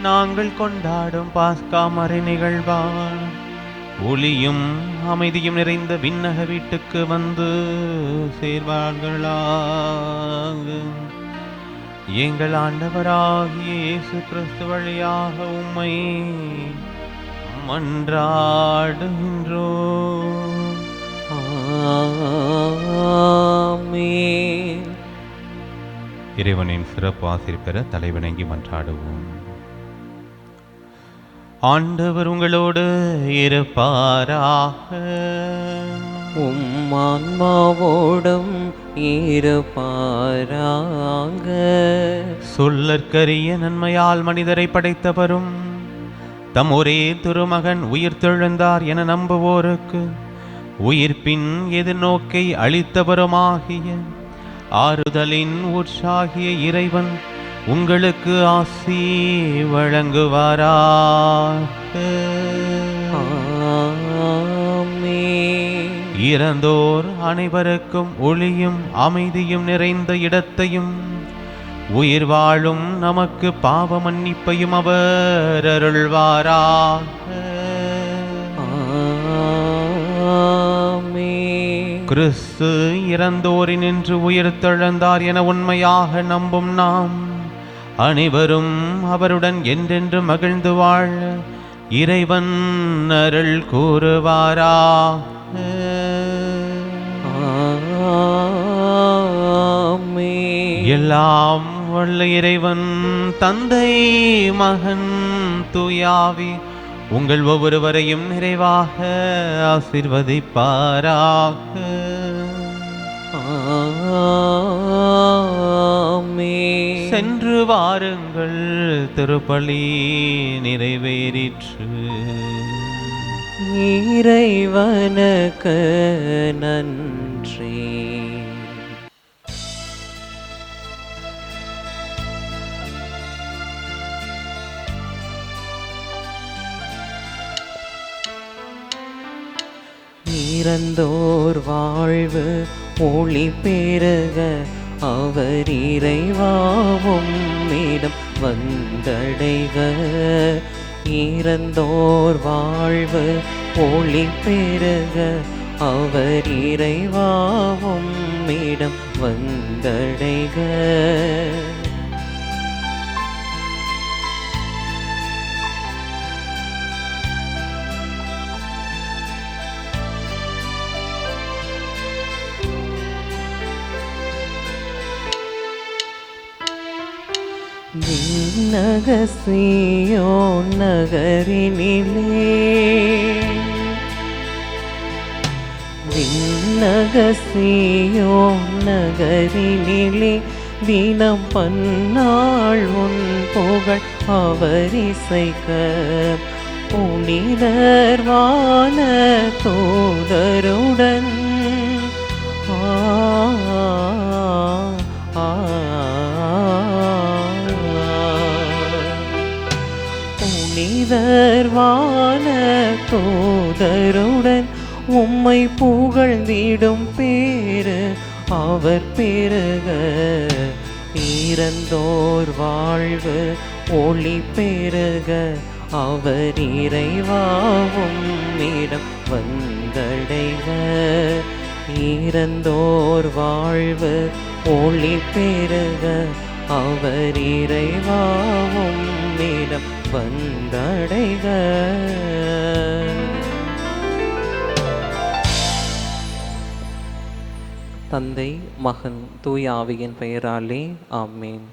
நாங்கள் கொண்டாடும் பாஸ்கா மறை நிகழ்வால் ஒளியும் அமைதியும் நிறைந்த விண்ணக வீட்டுக்கு வந்து சேர்வார்களாக. எங்கள் ஆண்டவராகிய இயேசு கிறிஸ்து வழியாக உம்மை மன்றாடுகின்றோம். ஆமென். இறைவனின் சிறப்பு ஆசிர் பெற தலைவணங்கி மன்றாடுவோம். ஆண்டவர் உங்களோடு இருப்பாராக. உம் ஆன்மாவோடும் இருப்பாராக. சொல்லற்கரிய நன்மையால் மனிதரை படைத்தவரும் தம் ஒரே திருமகன் உயிர்த்தெழுந்தார் என நம்புவோருக்கு உயிர்ப்பின் எதிர்நோக்கை அளித்தவருமாகிய ஆறுதலின் உற்சாகிய இறைவன் உங்களுக்கு ஆசி வழங்குவாராக. ஆமென். இறந்தோர் அனைவருக்கும் ஒளியும் அமைதியும் நிறைந்த இடத்தையும் உயிர் வாழும் நமக்கு பாவ மன்னிப்பையும் அவர் அருள்வாராக. ஆமென். கிறிஸ்து இறந்தோரினின்று உயிர்த்தெழுந்தார் என உண்மையாக நம்பும் நாம் அனைவரும் அவருடன் என்றென்று மகிழ்ந்து வாழ இறைவன் அருள் கூறுவாராக. எல்லாம் வல்ல இறைவன் தந்தை மகன் தூயாவி உங்கள் ஒவ்வொருவரையும் நிறைவாக ஆசீர்வதிப்பாராக. ஆமென். சென்று வாருங்கள், திருப்பலி நிறைவேறிற்று. இறைவனுக்கு நன்றி. இறந்தோர் வாழ்வு ஒளி பெருக அவர் இறைவாவும் இடம் வந்தடைக. இறந்தோர் வாழ்வு ஒளி பெருக அவர் இறைவாவும் இடம் வந்தடைக. விண்ணகசியோன் நகரினிலே விண்ணகசியோன் நகரினிலே தினம் பன்னாள் உன் புகழ் அவர் இசைக்க. புனிதர் வான தூதருடன் புனிதர்வான தூதருடன் உம்மை புகழ்ந்திடும் பேரு அவர் பெருக. இறந்தோர் வாழ்வு ஒளி பெருக அவர் இறைவாவும் இடம் வந்தடைக. இறந்தோர் வாழ்வு ஒளி பெருக அவர் இறைவாவும் இடம் வந்தடைக. தந்தை மகன் தூய ஆவியின் பெயராலே ஆமென்.